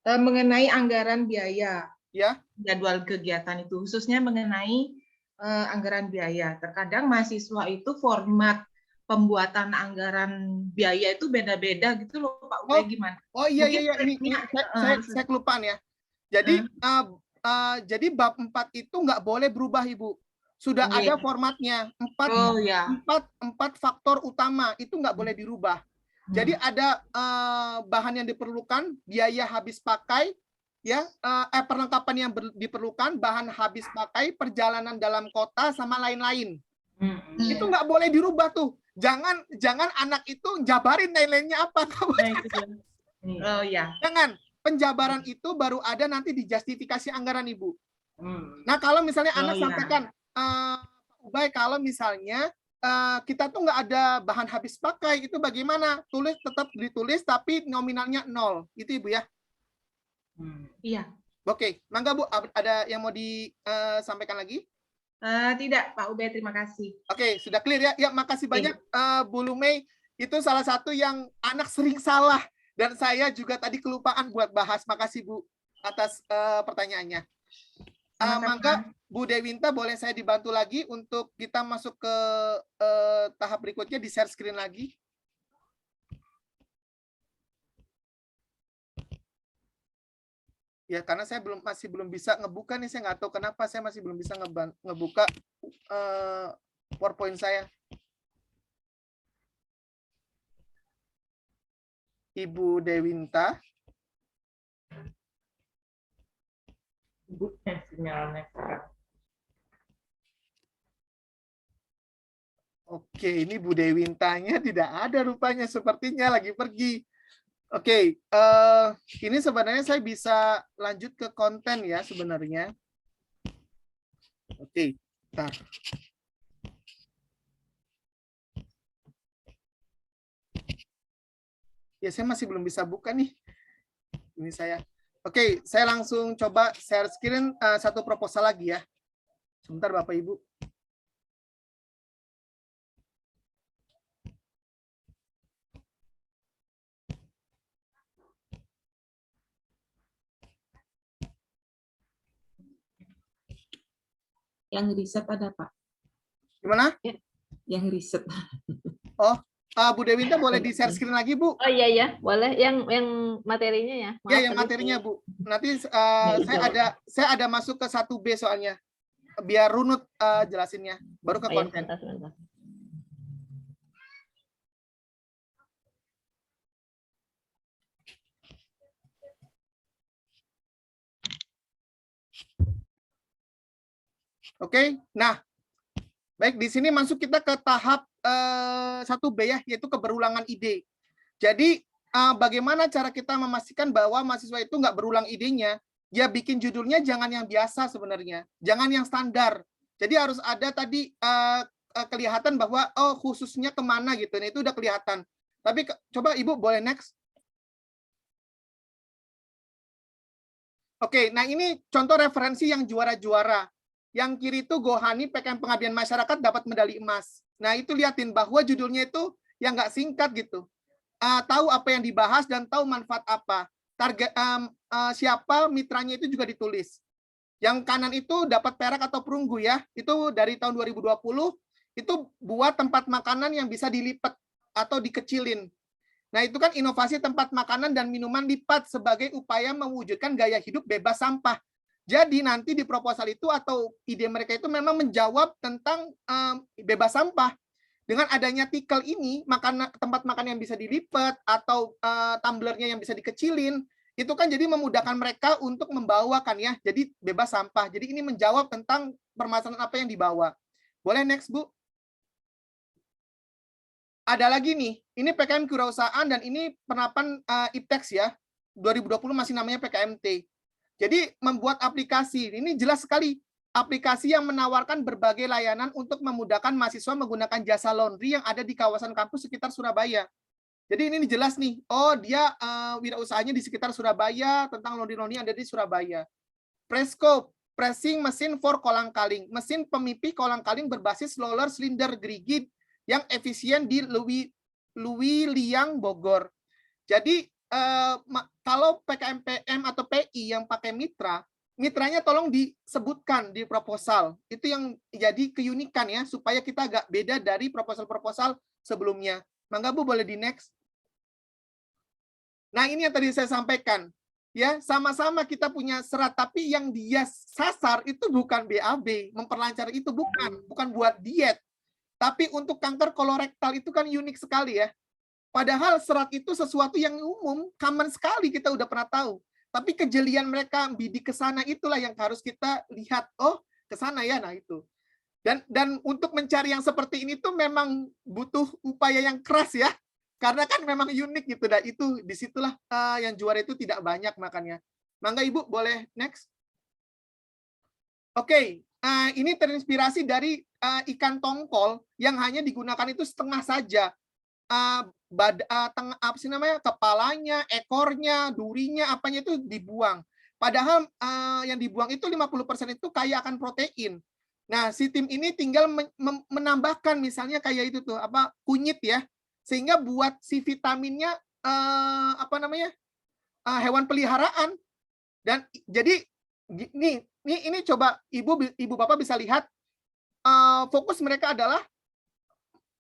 Mengenai anggaran biaya. Ya. Jadwal kegiatan itu khususnya mengenai anggaran biaya. Terkadang mahasiswa itu format pembuatan anggaran biaya itu beda-beda gitu loh Pak Ubay, gimana? Oh iya Mungkin iya ini saya kelupaan ya. Jadi jadi bab 4 itu nggak boleh berubah Ibu. Sudah ada formatnya, 4 faktor utama itu nggak boleh dirubah. Jadi ada bahan yang diperlukan, biaya habis pakai, ya perlengkapan yang diperlukan, bahan habis pakai, perjalanan dalam kota sama lain-lain. Itu nggak boleh dirubah tuh. Jangan anak itu jabarin nilainya apa. Oh ya. Jangan. Penjabaran itu baru ada nanti di justifikasi anggaran Ibu. Nah kalau misalnya anak sampaikan, Ubay kalau misalnya kita tuh nggak ada bahan habis pakai, itu bagaimana? Tetap ditulis tapi nominalnya 0. Itu Ibu ya? Iya. Oke, mangga Bu, ada yang mau disampaikan lagi? Tidak, Pak Ubay, terima kasih. Oke, sudah clear ya? Ya, makasih banyak Bu Lumei. Itu salah satu yang anak sering salah. Dan saya juga tadi kelupaan buat bahas. Makasih Bu atas pertanyaannya. Mangga Bu Dewinta, boleh saya dibantu lagi untuk kita masuk ke tahap berikutnya, di share screen lagi. Ya, karena saya masih belum bisa ngebuka nih, saya nggak tahu kenapa saya masih belum bisa ngebuka PowerPoint saya. Ibu Dewinta. Oke, ini Bu Dewintanya tidak ada rupanya, sepertinya lagi pergi. Oke, ini sebenarnya saya bisa lanjut ke konten ya sebenarnya. Oke, bentar. Ya, saya masih belum bisa buka nih. Ini saya. Oke, saya langsung coba share screen satu proposal lagi ya. Sebentar Bapak Ibu. Yang riset ada Pak. Gimana? Yang riset. Oh, Bu Dewinta boleh di share screen lagi Bu? Oh iya boleh. Yang materinya ya. Maaf, ya yang materinya Bu. Nanti saya ada masuk ke 1B soalnya. Biar runut jelasinnya. Baru ke konten. Sebentar. Oke, nah, baik di sini masuk kita ke tahap 1B ya, yaitu keberulangan ide. Jadi bagaimana cara kita memastikan bahwa mahasiswa itu nggak berulang idenya? Ya bikin judulnya jangan yang biasa sebenarnya, jangan yang standar. Jadi harus ada tadi kelihatan bahwa khususnya kemana gitu, nah, itu udah kelihatan. Tapi coba Ibu boleh next. Oke, nah ini contoh referensi yang juara-juara. Yang kiri itu Gohani PKM Pengabdian Masyarakat dapat medali emas. Nah itu liatin bahwa judulnya itu yang nggak singkat gitu. Tahu apa yang dibahas dan tahu manfaat apa. Target siapa mitranya itu juga ditulis. Yang kanan itu dapat perak atau perunggu ya. Itu dari tahun 2020 itu buat tempat makanan yang bisa dilipat atau dikecilin. Nah, itu kan inovasi tempat makanan dan minuman lipat sebagai upaya mewujudkan gaya hidup bebas sampah. Jadi nanti di proposal itu atau ide mereka itu memang menjawab tentang bebas sampah. Dengan adanya tikel ini, tempat makan yang bisa dilipat atau tumblernya yang bisa dikecilin, itu kan jadi memudahkan mereka untuk membawakan ya. Jadi bebas sampah. Jadi ini menjawab tentang permasalahan apa yang dibawa. Boleh next, Bu? Ada lagi nih, ini PKM Kewirausahaan dan ini penerapan IPTEX ya. 2020 masih namanya PKMT. Jadi membuat aplikasi, ini jelas sekali. Aplikasi yang menawarkan berbagai layanan untuk memudahkan mahasiswa menggunakan jasa laundry yang ada di kawasan kampus sekitar Surabaya. Jadi ini jelas nih, dia wirausahanya di sekitar Surabaya, tentang laundry-laundry yang ada di Surabaya. Prescope, pressing mesin for kolang-kaling. Mesin pemipih kolang-kaling berbasis roller silinder gerigi yang efisien di Louis Liang, Bogor. Jadi kalau PKMPM atau PI yang pakai mitra, mitranya tolong disebutkan di proposal. Itu yang jadi keunikan ya, supaya kita agak beda dari proposal-proposal sebelumnya. Mangga Bu, boleh di next. Nah, ini yang tadi saya sampaikan. Ya, sama-sama kita punya serat, tapi yang dia sasar itu bukan BAB, memperlancar itu bukan buat diet. Tapi untuk kanker kolorektal itu kan unik sekali ya. Padahal serat itu sesuatu yang umum, common sekali, kita udah pernah tahu. Tapi kejelian mereka bidik ke sana itulah yang harus kita lihat. Oh, ke sana ya, nah itu. Dan untuk mencari yang seperti ini tuh memang butuh upaya yang keras ya. Karena kan memang unik gitu. Dan itu disitulah yang juara itu tidak banyak makanya. Mangga Ibu, boleh next. Oke, ini terinspirasi dari ikan tongkol yang hanya digunakan itu setengah saja. Apa sih namanya, kepalanya, ekornya, durinya, apanya itu dibuang. Padahal yang dibuang itu 50% itu kaya akan protein. Nah, si tim ini tinggal menambahkan misalnya kayak itu tuh apa kunyit ya, sehingga buat si vitaminnya apa namanya hewan peliharaan. Dan jadi ini coba ibu bapak bisa lihat fokus mereka adalah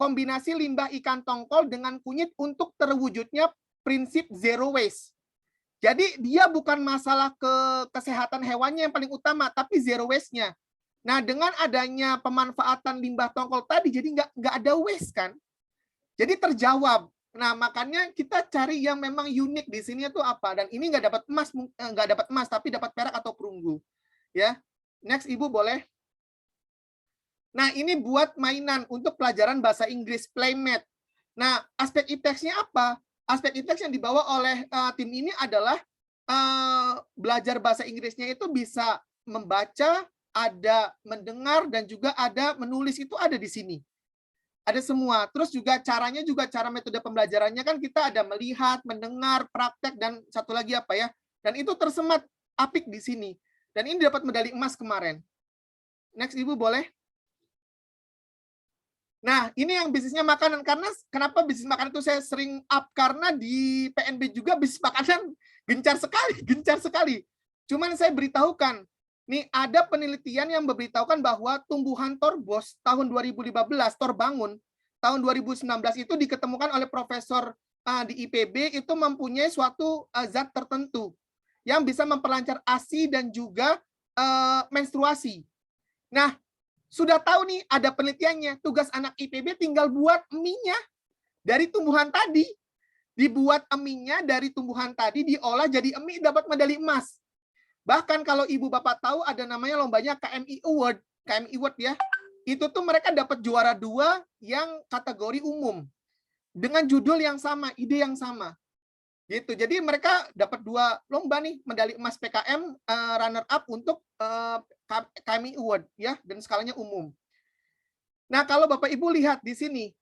kombinasi limbah ikan tongkol dengan kunyit untuk terwujudnya prinsip zero waste. Jadi dia bukan masalah kesehatan hewannya yang paling utama, tapi zero waste-nya. Nah, dengan adanya pemanfaatan limbah tongkol tadi, jadi nggak ada waste kan? Jadi terjawab. Nah, makanya kita cari yang memang unik di sini itu apa? Dan ini nggak dapat emas, tapi dapat perak atau perunggu. Ya, next Ibu boleh. Nah, ini buat mainan untuk pelajaran bahasa Inggris, Playmat. Nah, aspek ipteksnya apa? Aspek ipteks yang dibawa oleh tim ini adalah belajar bahasa Inggrisnya itu bisa membaca, ada mendengar, dan juga ada menulis, itu ada di sini. Ada semua. Terus juga caranya juga, cara metode pembelajarannya kan kita ada melihat, mendengar, praktek, dan satu lagi apa ya. Dan itu tersemat apik di sini. Dan ini dapat medali emas kemarin. Next Ibu boleh. Nah, ini yang bisnisnya makanan. Karena kenapa bisnis makanan itu saya sering up? Karena di PNB juga bisnis makanan gencar sekali. Cuman saya beritahukan, nih ada penelitian yang memberitahukan bahwa tumbuhan torbos tahun 2015, torbangun, tahun 2019 itu diketemukan oleh profesor di IPB itu mempunyai suatu zat tertentu yang bisa memperlancar ASI dan juga menstruasi. Nah, sudah tahu nih ada penelitiannya, tugas anak IPB tinggal buat mie-nya dari tumbuhan tadi. Dibuat mie-nya dari tumbuhan tadi, diolah jadi mie, dapat medali emas. Bahkan kalau Ibu Bapak tahu ada namanya lombanya KMI Award ya. Itu tuh mereka dapat juara 2 yang kategori umum. Dengan judul yang sama, ide yang sama. Gitu. Jadi mereka dapat 2 lomba nih, medali emas PKM runner up untuk KMI Award ya, dan skalanya umum. Nah, kalau Bapak Ibu lihat di sini,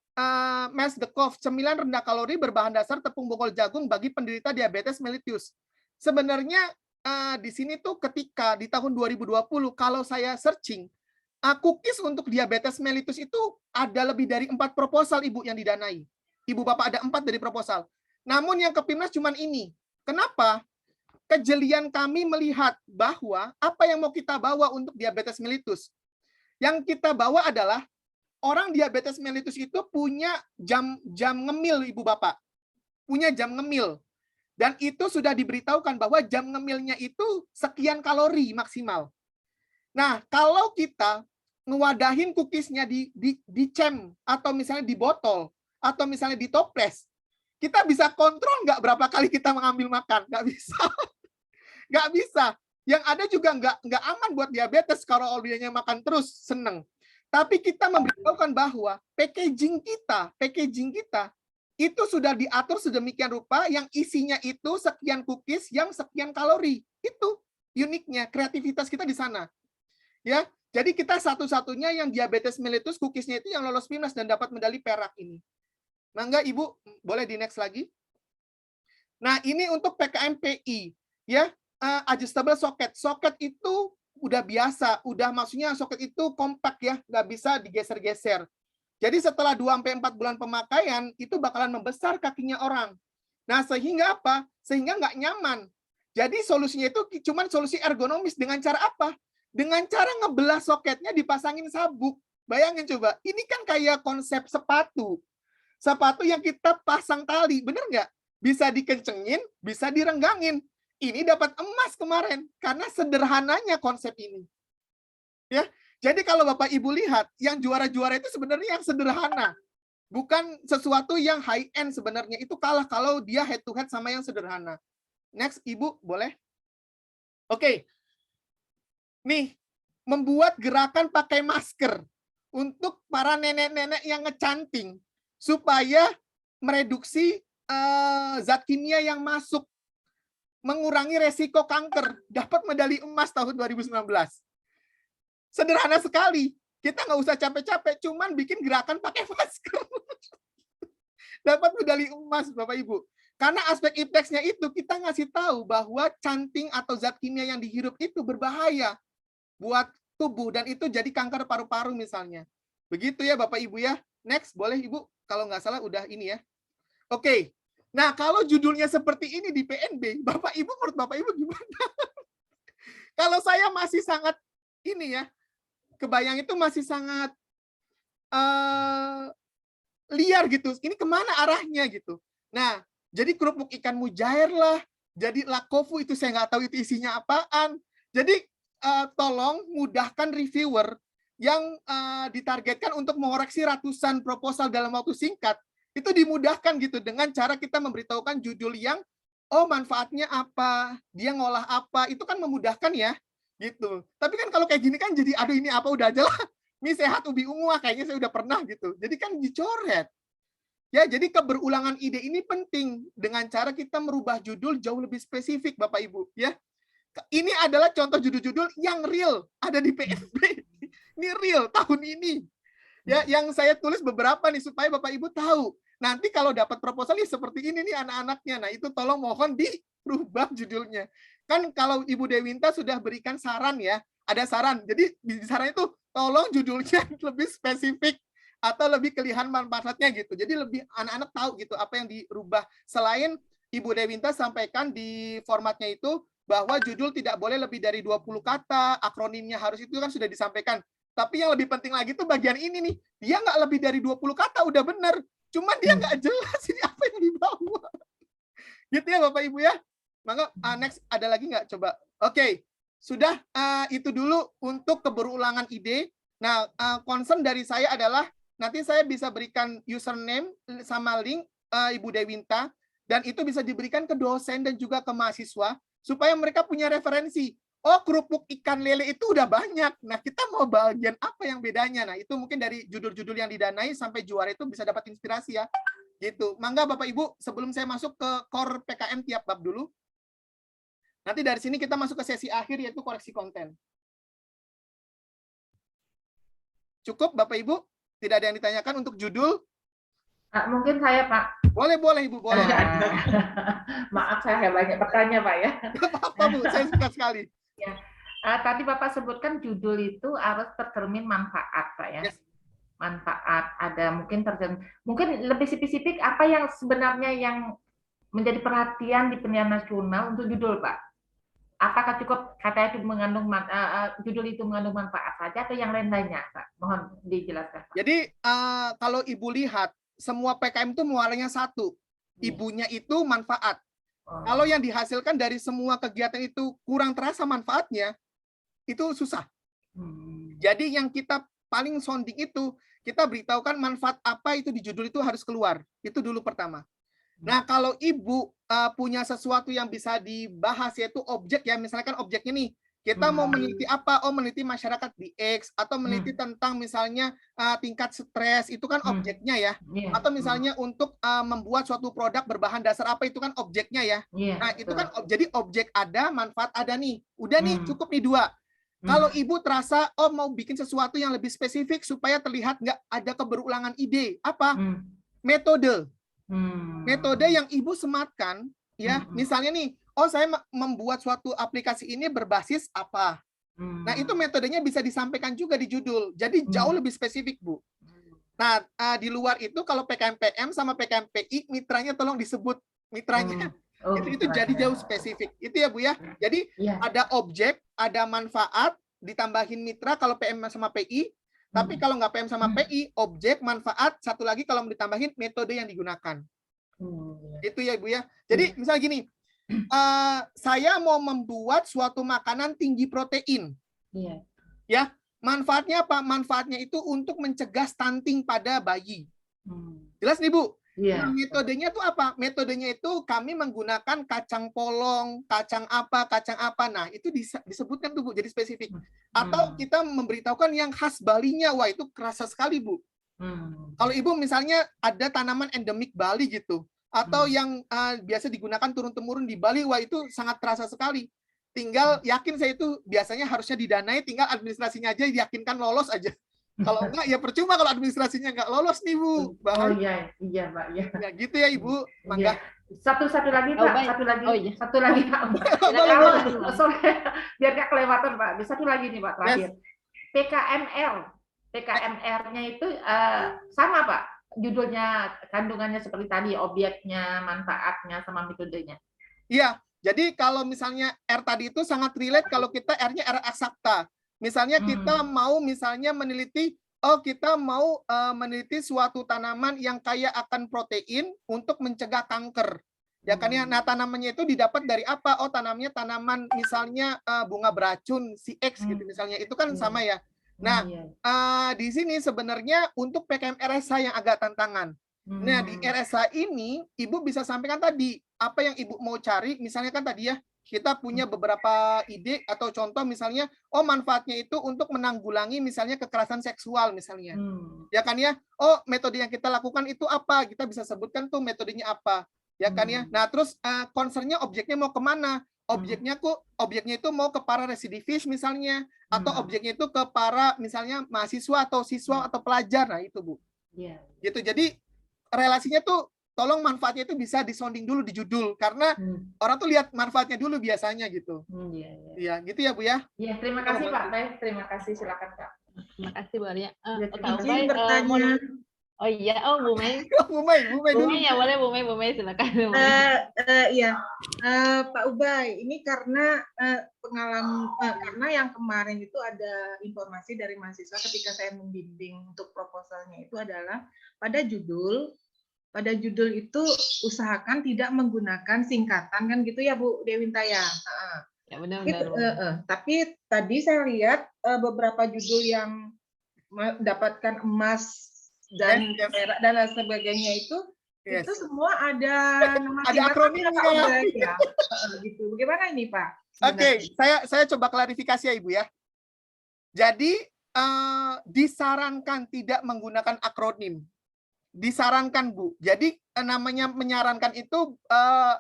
Mas Dekov, cemilan rendah kalori berbahan dasar tepung bokol jagung bagi penderita diabetes mellitus. Sebenarnya di sini tuh ketika di tahun 2020 kalau saya searching, cookies untuk diabetes mellitus itu ada lebih dari 4 proposal Ibu yang didanai. Ibu Bapak ada 4 dari proposal. Namun yang kepimnas cuma ini. Kenapa? Kejelian kami melihat bahwa apa yang mau kita bawa untuk diabetes mellitus. Yang kita bawa adalah orang diabetes mellitus itu punya jam ngemil Ibu Bapak. Punya jam ngemil. Dan itu sudah diberitahukan bahwa jam ngemilnya itu sekian kalori maksimal. Nah, kalau kita ngewadahin cookiesnya di cem atau misalnya di botol atau misalnya di toples, kita bisa kontrol nggak berapa kali kita mengambil makan? Nggak bisa. Nggak bisa. Yang ada juga nggak aman buat diabetes kalau dianya makan terus, seneng. Tapi kita memberitahukan bahwa packaging kita itu sudah diatur sedemikian rupa yang isinya itu sekian cookies yang sekian kalori. Itu uniknya, kreativitas kita di sana. Ya, jadi kita satu-satunya yang diabetes mellitus cookiesnya itu yang lolos PIMNAS dan dapat medali perak ini. Mangga Ibu, boleh di next lagi. Nah, ini untuk PKMPI ya, adjustable socket. Socket itu udah biasa, udah maksudnya socket itu kompak ya, nggak bisa digeser-geser. Jadi setelah 2-4 bulan pemakaian itu bakalan membesar kakinya orang. Nah, sehingga apa? Sehingga nggak nyaman. Jadi solusinya itu cuma solusi ergonomis. Dengan cara apa? Dengan cara ngebelah soketnya dipasangin sabuk. Bayangin coba, ini kan kayak konsep sepatu. Sepatu yang kita pasang tali, bener nggak? Bisa dikencengin, bisa direnggangin. Ini dapat emas kemarin, karena sederhananya konsep ini. Ya, jadi kalau Bapak Ibu lihat, yang juara-juara itu sebenarnya yang sederhana. Bukan sesuatu yang high end sebenarnya. Itu kalah kalau dia head to head sama yang sederhana. Next, Ibu, boleh? Oke. Nih, membuat gerakan pakai masker untuk para nenek-nenek yang ngecanting supaya mereduksi zat kimia yang masuk, mengurangi resiko kanker, dapat medali emas tahun 2019. Sederhana sekali. Kita nggak usah capek-capek, cuman bikin gerakan pakai masker. Dapat medali emas, Bapak Ibu. Karena aspek ipteksnya itu kita ngasih tahu bahwa canting atau zat kimia yang dihirup itu berbahaya buat tubuh dan itu jadi kanker paru-paru misalnya. Begitu ya Bapak Ibu ya. Next, boleh Ibu? Kalau nggak salah udah ini ya. Oke. Nah, kalau judulnya seperti ini di PNB, Bapak Ibu menurut Bapak Ibu gimana? Kalau saya masih sangat ini ya, kebayang itu masih sangat liar gitu. Ini kemana arahnya gitu. Nah, jadi kerupuk ikan mujair lah, jadi lakofu itu saya nggak tahu itu isinya apaan. Jadi tolong mudahkan reviewer yang ditargetkan untuk mengoreksi ratusan proposal dalam waktu singkat, itu dimudahkan gitu dengan cara kita memberitahukan judul yang manfaatnya apa, dia ngolah apa, itu kan memudahkan ya gitu. Tapi kan kalau kayak gini kan jadi aduh ini apa udah aja lah. Mie sehat ubi ungu kayaknya saya udah pernah gitu. Jadi kan dicoret. Ya, jadi keberulangan ide ini penting dengan cara kita merubah judul jauh lebih spesifik, Bapak Ibu. Ya, ini adalah contoh judul-judul yang real ada di PNB. Ini real tahun ini. Ya, yang saya tulis beberapa nih supaya Bapak Ibu tahu. Nanti kalau dapat proposal seperti ini nih anak-anaknya. Nah, itu tolong mohon dirubah judulnya. Kan kalau Ibu Dewinta sudah berikan saran ya, ada saran. Jadi di saran itu tolong judulnya lebih spesifik atau lebih kelihatan manfaatnya gitu. Jadi lebih anak-anak tahu gitu apa yang dirubah. Selain Ibu Dewinta sampaikan di formatnya itu bahwa judul tidak boleh lebih dari 20 kata, akronimnya harus itu kan sudah disampaikan. Tapi yang lebih penting lagi tuh bagian ini nih. Dia nggak lebih dari 20 kata udah benar. Cuman dia nggak jelas ini apa yang dibawa. Gitu ya Bapak Ibu ya. Maka next ada lagi nggak coba? Oke. Sudah itu dulu untuk keberulangan ide. Nah, concern dari saya adalah nanti saya bisa berikan username sama link Ibu Dewinta dan itu bisa diberikan ke dosen dan juga ke mahasiswa supaya mereka punya referensi. Oh, kerupuk ikan lele itu udah banyak. Nah, kita mau bagian apa yang bedanya? Nah, itu mungkin dari judul-judul yang didanai sampai juara itu bisa dapat inspirasi ya. Gitu. Mangga Bapak Ibu, sebelum saya masuk ke core PKM tiap bab dulu. Nanti dari sini kita masuk ke sesi akhir yaitu koreksi konten. Cukup Bapak Ibu? Tidak ada yang ditanyakan untuk judul? Mungkin saya, Pak. Boleh Ibu, boleh. Maaf, saya banyak bertanya, Pak ya. Apa Bu, saya suka sekali. Ya. Tadi Bapak sebutkan judul itu harus tercermin manfaat, Pak ya. Yes. Manfaat, ada mungkin mungkin lebih spesifik apa yang sebenarnya yang menjadi perhatian di penilaian nasional untuk judul, Pak? Apakah cukup kata itu mengandung judul itu mengandung manfaat saja atau yang lain-lainnya, Pak? Mohon dijelaskan, Pak. Jadi kalau Ibu lihat semua PKM itu muaranya satu. Ibunya itu manfaat. Kalau yang dihasilkan dari semua kegiatan itu kurang terasa manfaatnya, itu susah. Jadi yang kita paling sounding itu, kita beritahukan manfaat apa itu di judul itu harus keluar. Itu dulu pertama. Nah, kalau Ibu punya sesuatu yang bisa dibahas, yaitu objek ya, misalkan objeknya nih, kita mau meneliti apa? Oh, meneliti masyarakat di X, atau meneliti tentang misalnya tingkat stres, itu kan objeknya ya. Atau misalnya untuk membuat suatu produk berbahan dasar apa, itu kan objeknya ya. Nah, itu kan jadi objek ada, manfaat ada nih. Udah nih, cukup nih 2. Kalau Ibu terasa, oh mau bikin sesuatu yang lebih spesifik supaya terlihat nggak ada keberulangan ide. Apa? Metode. Metode yang Ibu sematkan, ya, misalnya nih, oh saya membuat suatu aplikasi ini berbasis apa. Nah, itu metodenya bisa disampaikan juga di judul. Jadi jauh lebih spesifik, Bu. Nah, di luar itu kalau PKMPM sama PKMPI, mitranya tolong disebut mitranya. Oh, Itu jadi jauh spesifik. Itu ya Bu ya. Jadi Iya. ada objek, ada manfaat, ditambahin mitra kalau PM sama PI. Tapi kalau nggak PM sama PI, objek, manfaat, satu lagi kalau mau ditambahin metode yang digunakan. Itu ya Ibu ya. Jadi misalnya gini, saya mau membuat suatu makanan tinggi protein. Iya. Ya, manfaatnya apa? Manfaatnya itu untuk mencegah stunting pada bayi. Jelas nih Bu? Iya. Nah, metodenya itu apa? Metodenya itu kami menggunakan kacang polong, kacang apa. Nah, itu disebutkan tuh Bu, jadi spesifik. Atau kita memberitahukan yang khas Balinya. Wah, itu kerasa sekali Bu. Kalau Ibu misalnya ada tanaman endemik Bali gitu, atau yang biasa digunakan turun-temurun di Bali, wah itu sangat terasa sekali. Tinggal yakin saya itu biasanya harusnya didanai, tinggal administrasinya aja diyakinkan lolos aja. Kalau enggak ya percuma kalau administrasinya enggak lolos nih Bu. Oh iya, iya Pak. Iya. Ya gitu ya Ibu. Mangga. Satu lagi Oh, Pak, baik. satu lagi. Oh, iya. Satu lagi Pak. Boleh. Sorry, biar nggak kelewatan Pak. Satu lagi nih Pak terakhir. PKMR-nya itu sama Pak. Judulnya, kandungannya seperti tadi, objeknya, manfaatnya, sama metodenya. Iya. Jadi kalau misalnya R tadi itu sangat relate kalau kita R-nya R eksakta. Misalnya kita mau misalnya meneliti, kita mau meneliti suatu tanaman yang kaya akan protein untuk mencegah kanker. Ya kan ya. Nah, tanamannya itu didapat dari apa? Oh, tanamannya tanaman misalnya bunga beracun CX gitu misalnya. Itu kan sama ya. Nah, di sini sebenarnya untuk PKM RSA yang agak tantangan. Nah, di RSA ini Ibu bisa sampaikan tadi apa yang Ibu mau cari. Misalnya kan tadi ya, kita punya beberapa ide atau contoh misalnya, manfaatnya itu untuk menanggulangi misalnya kekerasan seksual misalnya. Ya kan ya? Metode yang kita lakukan itu apa? Kita bisa sebutkan tuh metodenya apa. Ya kan ya? Nah, terus concernnya objeknya mau kemana? Objeknya itu mau ke para residivis misalnya, atau objeknya itu ke para misalnya mahasiswa atau siswa atau pelajar. Nah, itu Bu. Iya. Gitu. Jadi relasinya tuh tolong manfaatnya itu bisa disounding dulu di judul karena orang tuh lihat manfaatnya dulu biasanya gitu. Iya, gitu ya Bu ya. Iya, terima kasih Pak. Baik, terima kasih, silakan Kak. Terima kasih Bu Arya. Izin bertanya. Oh iya, Bu Mei. Bu Mei dulu. Bu Mei ya boleh Bu Mei silakan. Iya, Pak Ubay, ini karena pengalaman karena yang kemarin itu ada informasi dari mahasiswa ketika saya membimbing untuk proposalnya itu adalah pada judul itu usahakan tidak menggunakan singkatan kan gitu ya Bu Dewinta ya. Ya benar. Tapi tadi saya lihat beberapa judul yang mendapatkan emas dan perak dan lain sebagainya itu semua ada nama akronimnya ya. Gitu. Bagaimana ini Pak? Oke, saya coba klarifikasi ya Ibu ya. Jadi disarankan tidak menggunakan akronim. Disarankan Bu. Jadi namanya menyarankan itu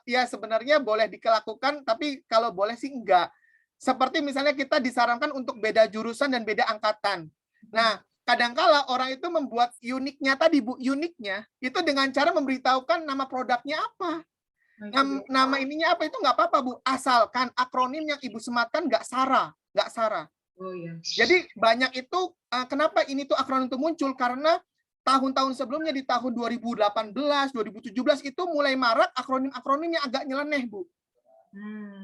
ya sebenarnya boleh dilakukan, tapi kalau boleh sih enggak. Seperti misalnya kita disarankan untuk beda jurusan dan beda angkatan. Nah, kadangkala orang itu membuat uniknya tadi Bu, uniknya itu dengan cara memberitahukan nama produknya apa. Nama ininya apa itu nggak apa-apa Bu, asalkan akronim yang Ibu sematkan nggak SARA. Oh iya. Jadi banyak itu kenapa ini tuh akronim itu muncul karena tahun-tahun sebelumnya di tahun 2018, 2017 itu mulai marak akronim-akronim yang agak nyeleneh, Bu.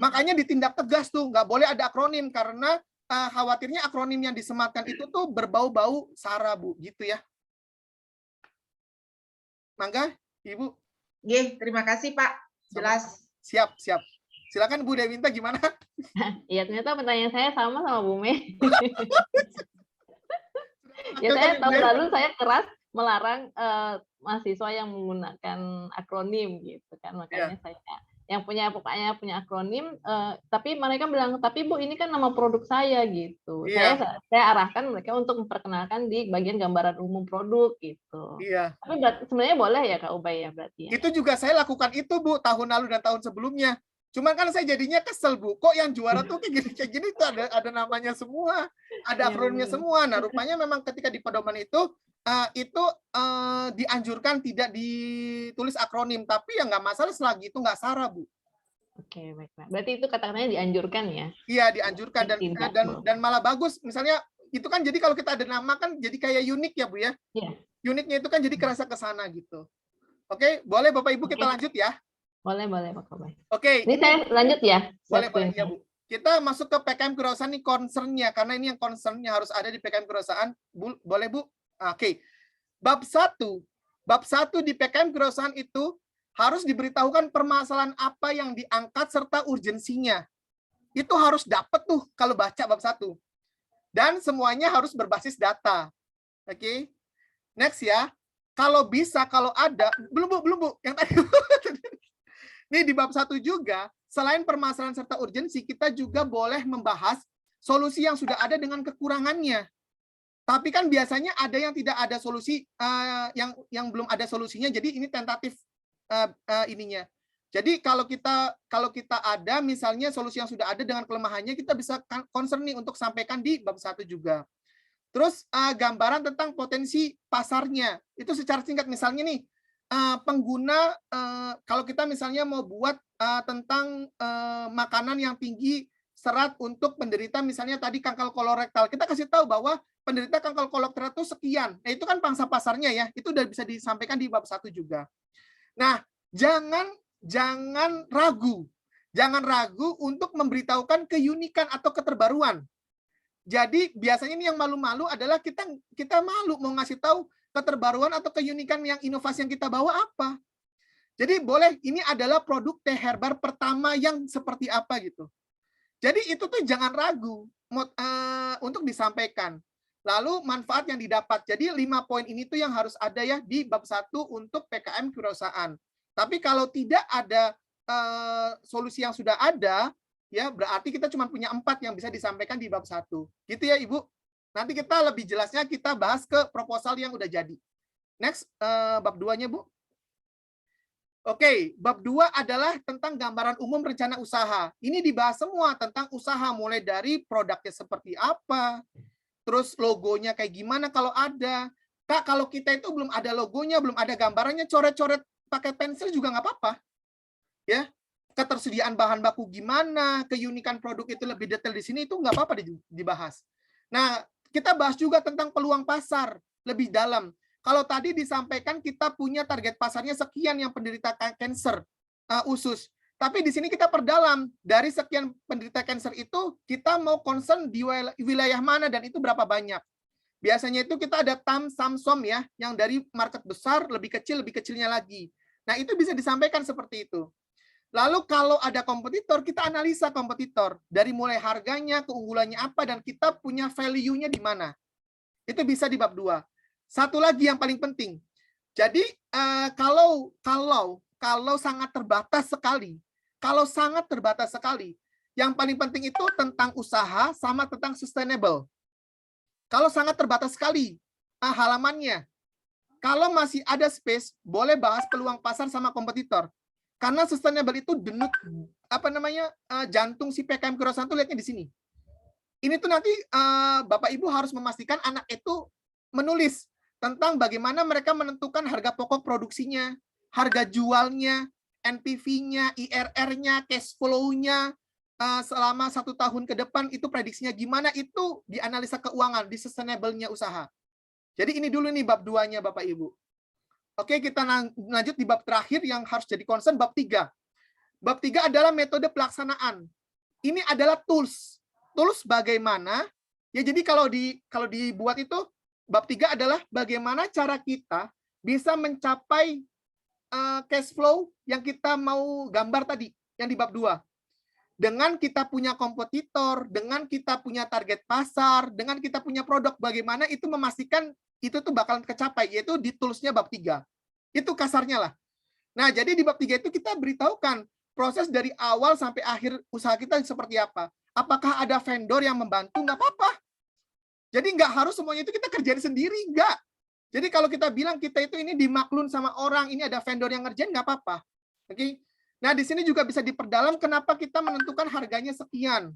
Makanya ditindak tegas tuh, nggak boleh ada akronim karena khawatirnya akronim yang disematkan itu tuh berbau-bau SARA, Bu, gitu ya. Mangga, Ibu. Nggih, terima kasih Pak. Jelas. Siap. Silakan Bu Dewinta gimana? Iya, ternyata pertanyaan saya sama Bu Mei. Ya, saya tahun lalu saya keras melarang mahasiswa yang menggunakan akronim gitu kan, makanya saya yang punya akronim, tapi mereka bilang, tapi Bu ini kan nama produk saya gitu. Saya arahkan mereka untuk memperkenalkan di bagian gambaran umum produk gitu. Iya. Tapi sebenarnya boleh ya Kak Ubay ya berarti ya. Itu juga saya lakukan itu Bu tahun lalu dan tahun sebelumnya. Cuman kan saya jadinya kesel Bu, kok yang juara tuh kayak gini tuh ada namanya semua, ada akronimnya semua. Nah rupanya memang ketika di pedoman itu dianjurkan tidak ditulis akronim, tapi ya nggak masalah selagi itu nggak SARA Bu. Oke baik. Berarti itu kata-katanya dianjurkan ya? Iya dianjurkan dan malah bagus. Misalnya itu kan jadi kalau kita ada nama kan jadi kayak unik ya Bu ya. Iya. Uniknya itu kan jadi kerasa ke sana gitu. Oke, boleh Bapak Ibu kita lanjut ya. Boleh, Pak Ubay. Oke, Ini saya lanjut ya. boleh, Screen ya, saya. Bu. Kita masuk ke PKM kewirausahaan nih concern-nya, karena ini yang concern-nya harus ada di PKM kewirausahaan. Boleh, Bu? Oke. Bab 1 di PKM kewirausahaan itu harus diberitahukan permasalahan apa yang diangkat serta urgensinya. Itu harus dapat tuh kalau baca bab 1. Dan semuanya harus berbasis data. Oke. Next ya. Kalau bisa, kalau ada, belum Bu, yang tadi. Nih di bab 1 juga, selain permasalahan serta urgensi, kita juga boleh membahas solusi yang sudah ada dengan kekurangannya. Tapi kan biasanya ada yang tidak ada solusi, yang belum ada solusinya, jadi ini tentatif ininya. Jadi kalau kita ada misalnya solusi yang sudah ada dengan kelemahannya, kita bisa concern nih untuk sampaikan di bab 1 juga. Terus gambaran tentang potensi pasarnya. Itu secara singkat misalnya nih, pengguna kalau kita misalnya mau buat tentang makanan yang tinggi serat untuk penderita misalnya tadi kanker kolorektal, kita kasih tahu bahwa penderita kanker kolorektal itu sekian. Nah, itu kan pangsa pasarnya ya. Itu udah bisa disampaikan di bab 1 juga. Nah, jangan ragu. Jangan ragu untuk memberitahukan keunikan atau keterbaruan. Jadi biasanya ini yang malu-malu adalah kita malu mau ngasih tahu keterbaruan atau keunikan yang inovasi yang kita bawa apa. Jadi boleh, ini adalah produk teh herbal pertama yang seperti apa gitu. Jadi itu tuh jangan ragu untuk disampaikan. Lalu manfaat yang didapat. Jadi 5 poin ini tuh yang harus ada ya di bab 1 untuk PKM kewirausahaan. Tapi kalau tidak ada solusi yang sudah ada, ya berarti kita cuma punya 4 yang bisa disampaikan di bab 1. Gitu ya Ibu. Nanti kita lebih jelasnya kita bahas ke proposal yang udah jadi. Next, bab 2-nya Bu. Oke, bab 2 adalah tentang gambaran umum rencana usaha. Ini dibahas semua tentang usaha, mulai dari produknya seperti apa, terus logonya kayak gimana kalau ada. Kak, kalau kita itu belum ada logonya, belum ada gambarannya, coret-coret pakai pensil juga nggak apa-apa. Ya, ketersediaan bahan baku gimana, keunikan produk itu lebih detail di sini, itu nggak apa-apa dibahas. Nah, kita bahas juga tentang peluang pasar lebih dalam. Kalau tadi disampaikan kita punya target pasarnya sekian yang penderita kanker usus. Tapi di sini kita perdalam. Dari sekian penderita kanker itu, kita mau concern di wilayah mana dan itu berapa banyak. Biasanya itu kita ada TAM, SAM-SOM ya, yang dari market besar, lebih kecilnya lagi. Nah, itu bisa disampaikan seperti itu. Lalu kalau ada kompetitor, kita analisa kompetitor. Dari mulai harganya, keunggulannya apa, dan kita punya value-nya di mana. Itu bisa di bab 2. Satu lagi yang paling penting. Jadi kalau sangat terbatas sekali, yang paling penting itu tentang usaha sama tentang sustainable. Kalau sangat terbatas sekali halamannya, kalau masih ada space, boleh bahas peluang pasar sama kompetitor. Karena sustainable itu denut jantung si PKM kewirausahaan itu lihatnya di sini. Ini tuh nanti Bapak Ibu harus memastikan anak itu menulis tentang bagaimana mereka menentukan harga pokok produksinya, harga jualnya, NPV-nya, IRR-nya, cash flow-nya, selama 1 tahun ke depan itu prediksinya gimana, itu di analisa keuangan, di sustainable-nya usaha. Jadi ini dulu nih bab 2-nya Bapak Ibu. Oke, kita lanjut di bab terakhir yang harus jadi concern, bab 3. Bab 3 adalah metode pelaksanaan. Ini adalah tools. Tools bagaimana? Ya jadi kalau dibuat itu bab 3 adalah bagaimana cara kita bisa mencapai cash flow yang kita mau gambar tadi, yang di bab 2. Dengan kita punya kompetitor, dengan kita punya target pasar, dengan kita punya produk, bagaimana itu memastikan itu tuh bakalan kecapai, yaitu di tools-nya bab 3. Itu kasarnya lah. Nah, jadi di bab 3 itu kita beritahukan proses dari awal sampai akhir usaha kita seperti apa. Apakah ada vendor yang membantu? Nggak apa-apa. Jadi nggak harus semuanya itu kita kerjain sendiri, nggak. Jadi kalau kita bilang kita itu ini dimaklun sama orang, ini ada vendor yang ngerjain, nggak apa-apa. Oke. Nah, di sini juga bisa diperdalam kenapa kita menentukan harganya sekian.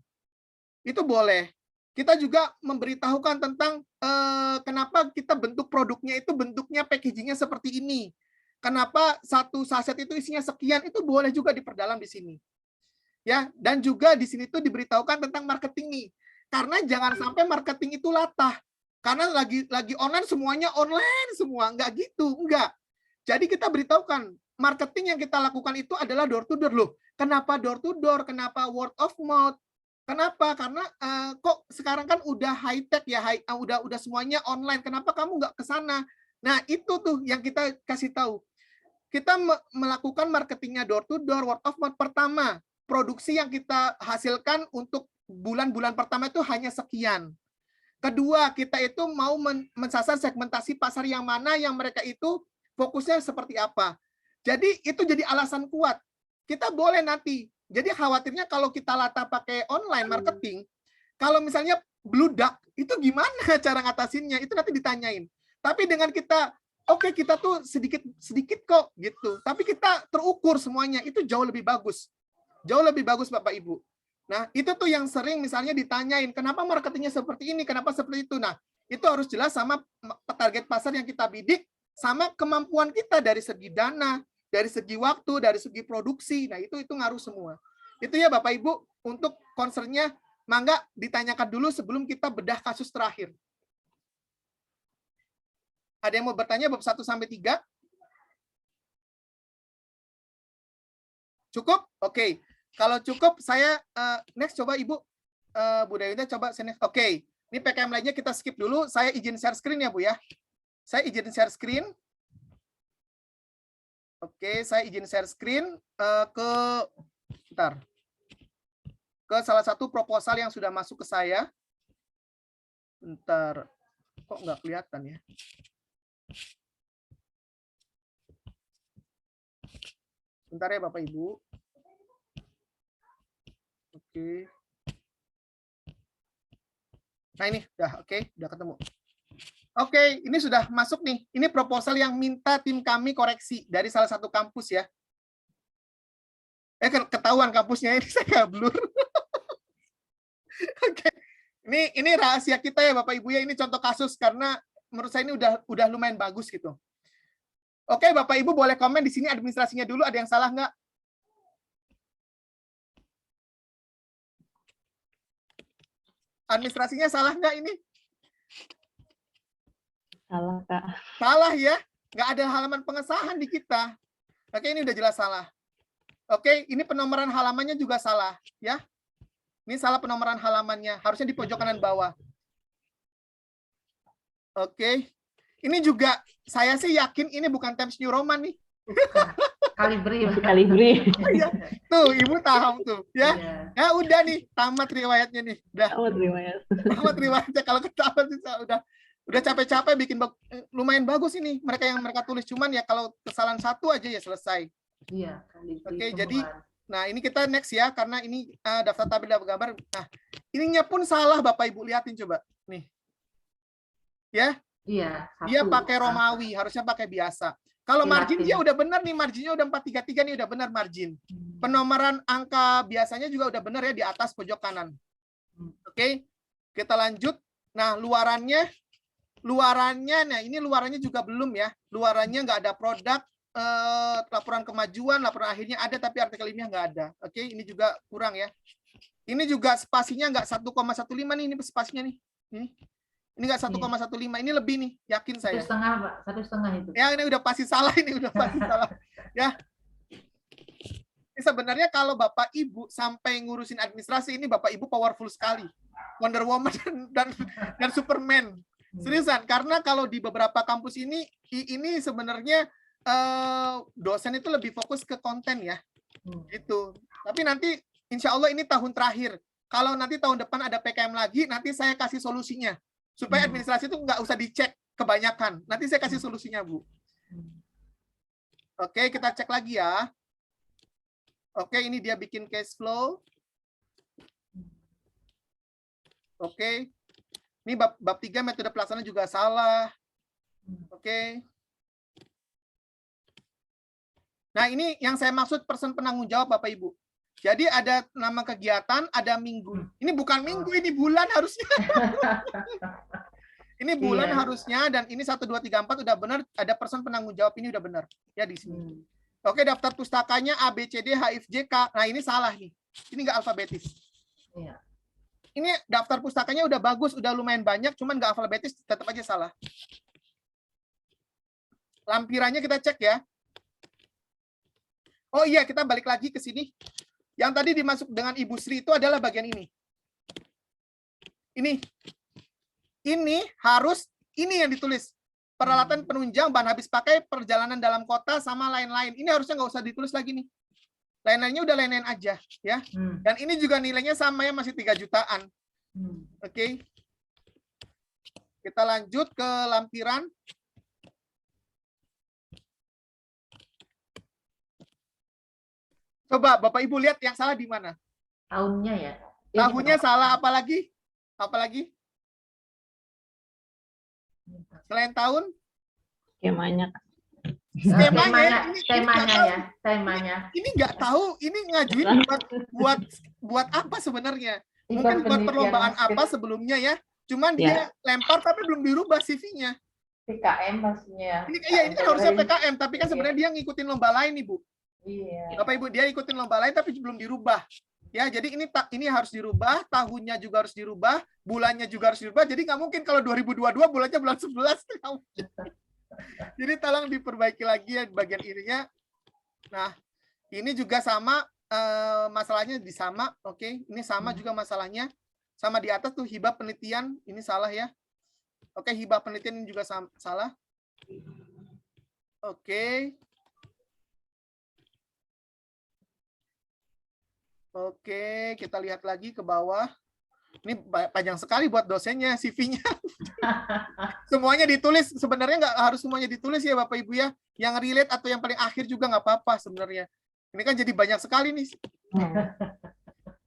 Itu boleh. Kita juga memberitahukan tentang kenapa kita bentuk produknya itu bentuknya packagingnya seperti ini. Kenapa satu saset itu isinya sekian, itu boleh juga diperdalam di sini. Ya, dan juga di sini tuh diberitahukan tentang marketing nih. Karena jangan sampai marketing itu latah. Karena lagi online semuanya online semua, enggak gitu, enggak. Jadi kita beritahukan, marketing yang kita lakukan itu adalah door to door loh. Kenapa door to door? Kenapa word of mouth? Kenapa? Karena kok sekarang kan udah high tech ya, udah semuanya online. Kenapa kamu nggak ke sana? Nah, itu tuh yang kita kasih tahu. Kita melakukan marketingnya door to door, word of mouth. Pertama, produksi yang kita hasilkan untuk bulan-bulan pertama itu hanya sekian. Kedua, kita itu mau mensasar segmentasi pasar yang mana yang mereka itu fokusnya seperti apa. Jadi itu jadi alasan kuat. Kita boleh nanti. Jadi khawatirnya kalau kita latah pakai online marketing, kalau misalnya bludak, itu gimana cara ngatasinnya? Itu nanti ditanyain. Tapi dengan kita, oke, kita tuh sedikit kok gitu. Tapi kita terukur semuanya, itu jauh lebih bagus. Jauh lebih bagus Bapak Ibu. Nah, itu tuh yang sering misalnya ditanyain, kenapa marketingnya seperti ini, kenapa seperti itu. Nah, itu harus jelas sama target pasar yang kita bidik, sama kemampuan kita dari segi dana, dari segi waktu, dari segi produksi. Nah, itu ngaruh semua. Itu ya Bapak Ibu, untuk concern-nya, mangga ditanyakan dulu sebelum kita bedah kasus terakhir. Ada yang mau bertanya bab 1 sampai 3? Cukup? Oke. Kalau cukup, saya next coba Ibu, Bu Dayuda coba sini. Oke, ini PKM lainnya kita skip dulu. Saya izin share screen ya Bu ya. Saya izin share screen. Oke, saya izin share screen ke salah satu proposal yang sudah masuk ke saya. Bentar, kok nggak kelihatan ya? Bentar ya Bapak Ibu. Oke. Nah ini udah ketemu. Oke, ini sudah masuk nih. Ini proposal yang minta tim kami koreksi dari salah satu kampus ya. Ketahuan kampusnya ini saya blur. Oke. Ini rahasia kita ya Bapak Ibu ya. Ini contoh kasus karena menurut saya ini udah lumayan bagus gitu. Oke, Bapak Ibu boleh komen di sini administrasinya dulu, ada yang salah nggak? Administrasinya salah nggak ini? Salah, Kak. Salah ya, nggak ada halaman pengesahan di kita. Oke, ini udah jelas salah. Oke, ini penomoran halamannya juga salah ya. Ini salah penomoran halamannya, harusnya di pojok kanan bawah. Oke, ini juga saya sih yakin ini bukan Times New Roman nih. Kalibri. Ya, tuh Ibu tahu tuh ya. Ya udah nih, tamat riwayatnya nih. Udah. Tamat riwayatnya, kalau ketahuan sih udah capek-capek bikin lumayan bagus ini mereka tulis, cuman ya kalau kesalahan satu aja ya selesai. Iya, Oke, jadi nah ini kita next ya, karena ini daftar tabel gambar. Nah, ininya pun salah Bapak Ibu, liatin coba. Nih. Ya. Iya, dia pakai Romawi, harusnya pakai biasa. Kalau margin dia udah benar nih, marginnya udah 433 nih, udah benar margin. Penomoran angka biasanya juga udah benar ya di atas pojok kanan. Oke, kita lanjut. Nah, luarannya, nah ini luarannya juga belum ya. Luarannya nggak ada produk, laporan kemajuan, laporan akhirnya ada, tapi artikel ilmiah nggak ada. Oke, ini juga kurang ya. Ini juga spasinya nggak 1,15 nih, ini spasinya nih. Ini nggak 1,15, ini lebih nih, yakin saya. 1,5 Pak, 1,5 itu. Ya ini udah pasti salah, ini udah pasti salah. Ya. Ini sebenarnya kalau Bapak Ibu sampai ngurusin administrasi ini Bapak Ibu powerful sekali. Wonder Woman dan Superman. Seriusan, karena kalau di beberapa kampus ini sebenarnya dosen itu lebih fokus ke konten ya. Gitu. Tapi nanti insya Allah ini tahun terakhir. Kalau nanti tahun depan ada PKM lagi, nanti saya kasih solusinya. Supaya administrasi itu nggak usah dicek kebanyakan. Nanti saya kasih solusinya, Bu. Oke, kita cek lagi ya. Oke, ini dia bikin cash flow. Oke. Ini bab 3 metode pelaksana juga salah. Oke. Nah, ini yang saya maksud person penanggung jawab, Bapak Ibu. Jadi ada nama kegiatan, ada minggu. Ini bukan minggu, ini bulan harusnya. Ini bulan harusnya, dan ini 1, 2, 3, 4 udah benar, ada person penanggung jawab, ini udah benar. Ya di sini. Oke, daftar pustakanya A, B, C, D, H, I, F, J, K. Nah, ini salah nih. Ini nggak alfabetis. Ini daftar pustakanya udah bagus, udah lumayan banyak, cuman nggak alfabetis, tetap aja salah. lampirannya kita cek ya. Oh iya, kita balik lagi ke sini. Yang tadi dimasuk dengan Ibu Sri itu adalah bagian ini. Ini harus, ini yang ditulis. Peralatan penunjang, bahan habis pakai, perjalanan dalam kota, sama lain-lain. Ini harusnya nggak usah ditulis lagi nih. Lain-lainnya udah lain-lain aja. Ya. Dan ini juga nilainya sama ya, masih 3 jutaan. Oke. Kita lanjut ke lampiran. Coba Bapak Ibu lihat yang salah di mana? Tahunnya ya. Tahunnya salah, apalagi? Apalagi? Selain tahun? Skemanya. Temanya. Ini nggak tahu, ini ngajuin buat apa sebenarnya? Mungkin buat perlombaan apa sebelumnya ya? Cuman dia lempar tapi belum dirubah CV-nya. PKM maksudnya. Ini kan harusnya PKM, tapi kan sebenarnya dia ngikutin lomba lain, Ibu. Iya. Bapak Ibu, dia ikutin lomba lain tapi belum dirubah. Ya, jadi ini harus dirubah, tahunnya juga harus dirubah, bulannya juga harus dirubah. Jadi nggak mungkin kalau 2022 bulannya bulan 11. Jadi tolong diperbaiki lagi ya bagian ininya. Nah, ini juga sama masalahnya di sama, oke. Ini sama juga masalahnya. Sama di atas tuh hibah penelitian, ini salah ya. Oke, hibah penelitian ini juga salah. Oke. Oke, kita lihat lagi ke bawah. Ini panjang sekali buat dosennya, CV-nya. Semuanya ditulis, sebenarnya nggak harus semuanya ditulis ya Bapak Ibu ya. Yang relate atau yang paling akhir juga nggak apa-apa sebenarnya. Ini kan jadi banyak sekali nih.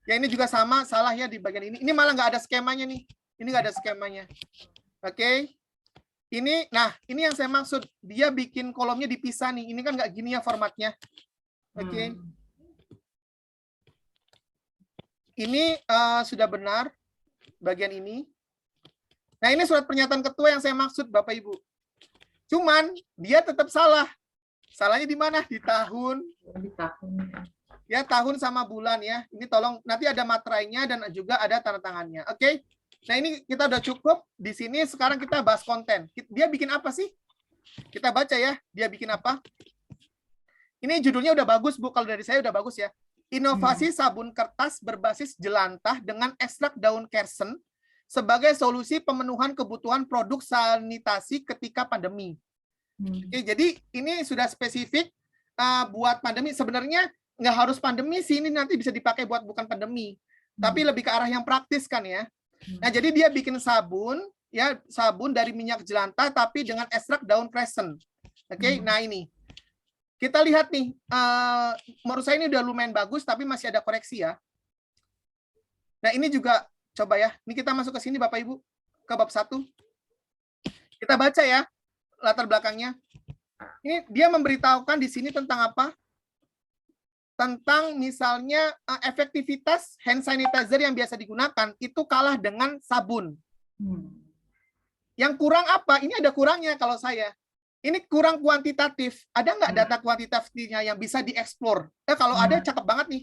Ya ini juga sama, salah ya di bagian ini. Ini malah nggak ada skemanya nih. Ini nggak ada skemanya. Oke. Ini, nah ini yang saya maksud. Dia bikin kolomnya dipisah nih. Ini kan nggak gini ya formatnya. Oke. Ini sudah benar bagian ini. Nah, ini surat pernyataan ketua yang saya maksud, Bapak Ibu. Cuman dia tetap salah. Salahnya di mana? Di tahun. Ya, tahun sama bulan ya. Ini tolong nanti ada materainya dan juga ada tanda tangannya. Oke. Nah, ini kita udah cukup. Di sini sekarang kita bahas konten. Dia bikin apa sih? Kita baca ya. Dia bikin apa? Ini judulnya udah bagus, Bu. Kalau dari saya udah bagus ya. Inovasi sabun kertas berbasis jelantah dengan ekstrak daun kersen sebagai solusi pemenuhan kebutuhan produk sanitasi ketika pandemi. Oke, jadi ini sudah spesifik buat pandemi. Sebenarnya nggak harus pandemi sih, ini nanti bisa dipakai buat bukan pandemi. Tapi lebih ke arah yang praktis kan ya. Nah, jadi dia bikin sabun, ya sabun dari minyak jelantah tapi dengan ekstrak daun kersen. Oke, nah ini. Kita lihat nih, menurut saya ini udah lumayan bagus, tapi masih ada koreksi ya. Nah ini juga, coba ya, ini kita masuk ke sini Bapak Ibu, ke bab 1. Kita baca ya, latar belakangnya. Ini dia memberitahukan di sini tentang apa? Tentang misalnya efektivitas hand sanitizer yang biasa digunakan, itu kalah dengan sabun. Yang kurang apa? Ini ada kurangnya kalau saya. Ini kurang kuantitatif. Ada nggak data kuantitatifnya yang bisa dieksplor? Kalau ada, cakep banget nih.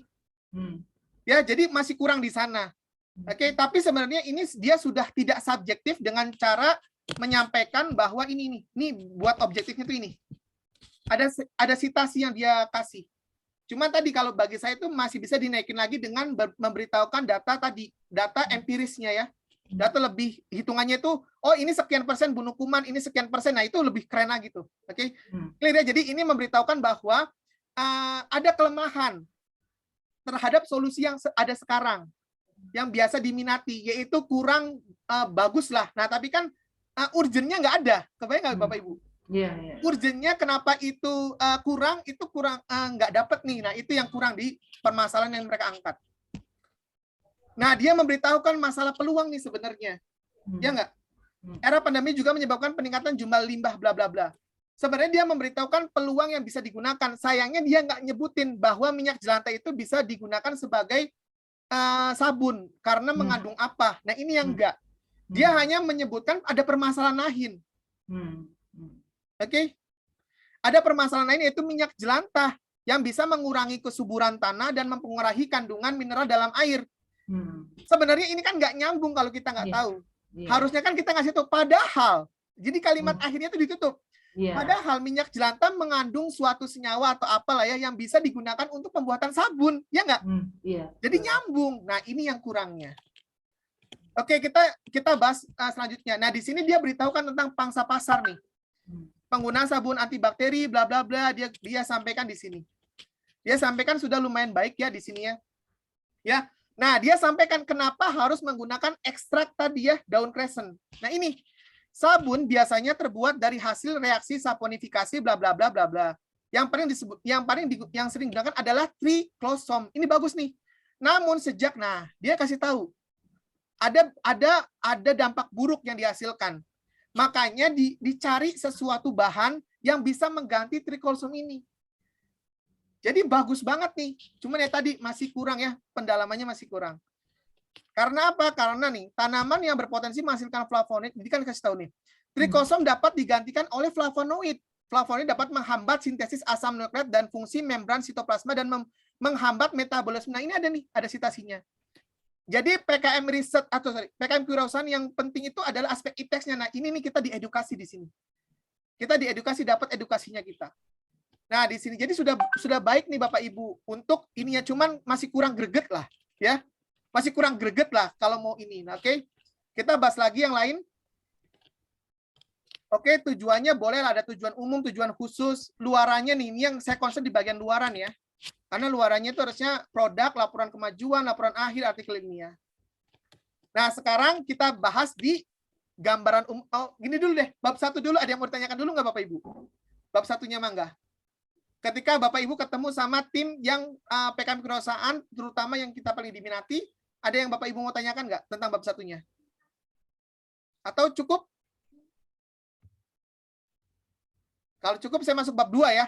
Ya, jadi masih kurang di sana. Oke, tapi sebenarnya ini dia sudah tidak subjektif dengan cara menyampaikan bahwa ini buat objektifnya itu ini. Ada citasi yang dia kasih. Cuma tadi kalau bagi saya itu masih bisa dinaikin lagi dengan memberitahukan data tadi, data empirisnya ya. Data lebih hitungannya itu, oh ini sekian persen bunuh kuman, ini sekian persen, nah itu lebih keren lagi tuh. Oke, clear ya. Jadi ini memberitahukan bahwa ada kelemahan terhadap solusi yang ada sekarang, yang biasa diminati, yaitu kurang bagus lah. Nah tapi kan urgennya nggak ada, kebayang nggak Bapak Ibu? Urgennya kenapa itu kurang nggak dapat nih. Nah itu yang kurang di permasalahan yang mereka angkat. Nah, dia memberitahukan masalah peluang nih sebenarnya. Ya nggak? Era pandemi juga menyebabkan peningkatan jumlah limbah bla bla bla. Sebenarnya dia memberitahukan peluang yang bisa digunakan. Sayangnya dia nggak nyebutin bahwa minyak jelantah itu bisa digunakan sebagai sabun karena mengandung apa. Nah, ini yang enggak. Dia hanya menyebutkan ada permasalahan lain. Oke? Ada permasalahan lain yaitu minyak jelantah yang bisa mengurangi kesuburan tanah dan mempengaruhi kandungan mineral dalam air. Sebenarnya ini kan nggak nyambung kalau kita nggak tahu. Harusnya kan kita ngasih tahu. Padahal, jadi kalimat akhirnya itu ditutup. Iya. Padahal minyak jelantah mengandung suatu senyawa atau apalah ya yang bisa digunakan untuk pembuatan sabun, ya nggak? Iya. Jadi nyambung. Nah, ini yang kurangnya. Oke, kita bahas selanjutnya. Nah, di sini dia beritahukan tentang pangsa pasar nih. Penggunaan sabun antibakteri, bla bla bla, dia sampaikan di sini. Dia sampaikan sudah lumayan baik ya di sini ya. Ya. Nah, dia sampaikan kenapa harus menggunakan ekstrak tadi ya, daun kresen. Nah, ini sabun biasanya terbuat dari hasil reaksi saponifikasi bla bla bla bla bla. Yang sering digunakan adalah triclosom. Ini bagus nih. Namun dia kasih tahu ada dampak buruk yang dihasilkan. Makanya dicari sesuatu bahan yang bisa mengganti triclosom ini. Jadi bagus banget nih. Cuman ya tadi masih kurang ya, pendalamannya masih kurang. Karena apa? Karena nih, tanaman yang berpotensi menghasilkan flavonoid, ini kan kasih tahu nih. Triclosom dapat digantikan oleh flavonoid. Flavonoid dapat menghambat sintesis asam nukleat dan fungsi membran sitoplasma dan menghambat metabolisme. Nah, ini ada citasinya. Jadi PKM kewirausahaan yang penting itu adalah aspek IPEX-nya. Nah, ini nih kita diedukasi di sini. Kita diedukasi, dapat edukasinya kita. Nah, di sini jadi sudah baik nih Bapak Ibu untuk ininya, cuman masih kurang greget lah, ya. Masih kurang greget lah kalau mau ini. Nah, oke. Kita bahas lagi yang lain. Oke, tujuannya boleh lah, ada tujuan umum, tujuan khusus. Luarannya nih, ini yang saya concern di bagian luaran ya. Karena luarannya itu harusnya produk, laporan kemajuan, laporan akhir, artikel ilmiah. Nah, sekarang kita bahas di gambaran gini dulu deh. Bab 1 dulu, ada yang mau ditanyakan dulu nggak Bapak Ibu? Bab 1-nya mangga. Ketika Bapak Ibu ketemu sama tim yang PKM kewirausahaan, terutama yang kita paling diminati, ada yang Bapak Ibu mau tanyakan nggak tentang bab 1-nya? Atau cukup? Kalau cukup, saya masuk bab 2 ya.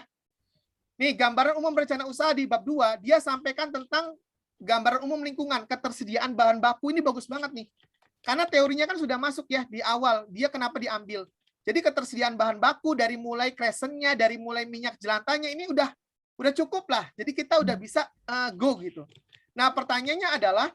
Nih, gambaran umum rencana usaha di bab 2, dia sampaikan tentang gambaran umum lingkungan, ketersediaan bahan baku. Ini bagus banget nih. Karena teorinya kan sudah masuk ya di awal, dia kenapa diambil. Jadi ketersediaan bahan baku dari mulai kresennya, dari mulai minyak jelantahnya, ini udah cukup lah. Jadi kita udah bisa go gitu. Nah, pertanyaannya adalah,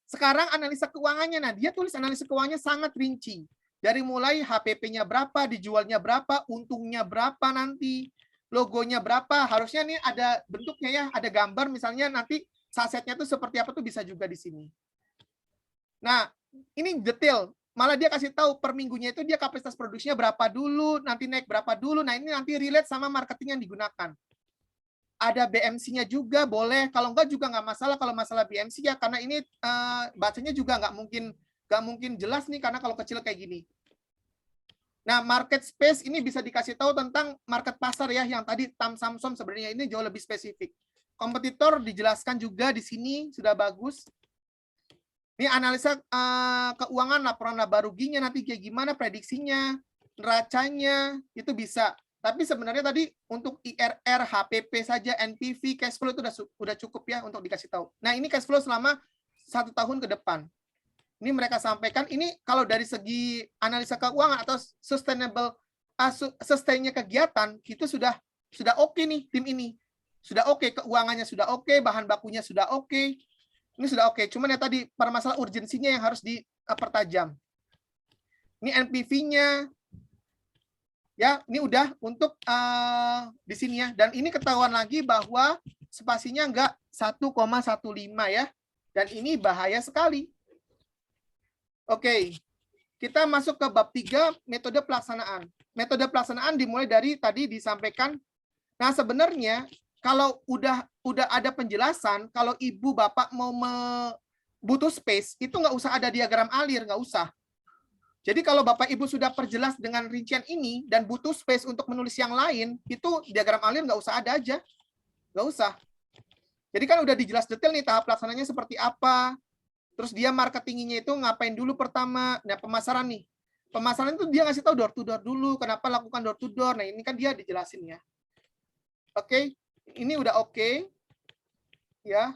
sekarang analisa keuangannya. Nah, dia tulis analisa keuangannya sangat rinci. Dari mulai HPP-nya berapa, dijualnya berapa, untungnya berapa nanti, logonya berapa. Harusnya nih ada bentuknya ya, ada gambar misalnya nanti sasetnya tuh seperti apa tuh bisa juga di sini. Nah, ini detail. Malah dia kasih tahu per minggunya itu dia kapasitas produksinya berapa dulu, nanti naik berapa dulu. Nah, ini nanti relate sama marketing yang digunakan. Ada BMC-nya juga boleh, kalau enggak juga nggak masalah kalau masalah BMC ya, karena ini bacanya juga nggak mungkin jelas nih karena kalau kecil kayak gini. Nah, market space ini bisa dikasih tahu tentang market pasar ya, yang tadi Samsung sebenarnya ini jauh lebih spesifik. Kompetitor dijelaskan juga di sini sudah bagus. Ini analisa keuangan, laporan laba ruginya nanti kayak gimana, prediksinya, neracanya, itu bisa. Tapi sebenarnya tadi untuk IRR, HPP saja, NPV, cash flow itu udah cukup ya untuk dikasih tahu. Nah, ini cash flow selama 1 tahun ke depan. Ini mereka sampaikan, ini kalau dari segi analisa keuangan atau sustain-nya kegiatan, itu sudah oke nih tim ini. Sudah oke, keuangannya sudah oke, bahan bakunya sudah oke. Ini sudah oke, cuman ya tadi permasalahan urgensinya yang harus dipertajam. Ini NPV-nya, ya ini udah untuk di sini ya. Dan ini ketahuan lagi bahwa spasinya enggak 1,15 ya. Dan ini bahaya sekali. Oke, kita masuk ke bab 3, metode pelaksanaan. Metode pelaksanaan dimulai dari tadi disampaikan. Nah, sebenarnya kalau udah ada penjelasan, kalau ibu bapak mau butuh space, itu nggak usah ada diagram alir, nggak usah. Jadi kalau bapak ibu sudah perjelas dengan rincian ini dan butuh space untuk menulis yang lain, itu diagram alir nggak usah ada aja, nggak usah. Jadi kan udah dijelas detail nih tahap pelaksananya seperti apa. Terus dia marketingnya itu ngapain dulu pertama. Nah, pemasaran nih. Pemasaran itu dia ngasih tahu door to door dulu, kenapa lakukan door to door. Nah, ini kan dia dijelasin ya. Oke. Ini udah oke, ya.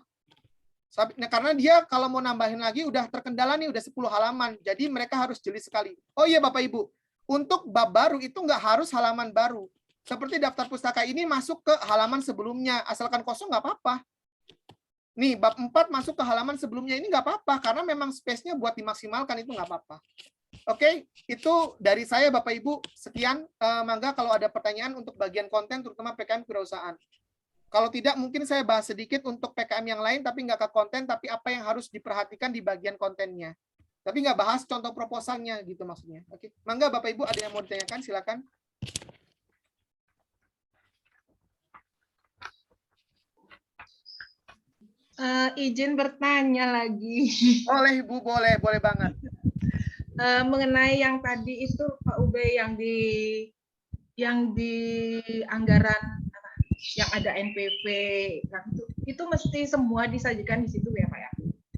Nah, karena dia kalau mau nambahin lagi udah terkendala nih, udah 10 halaman. Jadi mereka harus jeli sekali. Oh iya Bapak Ibu, untuk bab baru itu nggak harus halaman baru. Seperti daftar pustaka ini masuk ke halaman sebelumnya, asalkan kosong nggak apa-apa. Nih, bab 4 masuk ke halaman sebelumnya ini nggak apa-apa, karena memang space-nya buat dimaksimalkan itu nggak apa-apa. Oke, itu dari saya Bapak Ibu. Sekian, mangga kalau ada pertanyaan untuk bagian konten, terutama PKM kewirausahaan. Kalau tidak, mungkin saya bahas sedikit untuk PKM yang lain, tapi nggak ke konten, tapi apa yang harus diperhatikan di bagian kontennya. Tapi nggak bahas contoh proposalnya, gitu maksudnya. Oke, mangga Bapak Ibu ada yang mau ditanyakan, silakan. Izin bertanya lagi. Boleh Ibu, boleh banget. Mengenai yang tadi itu Pak Ubay yang di anggaran apa, yang ada NPV, nah, itu mesti semua disajikan di situ ya Pak ya?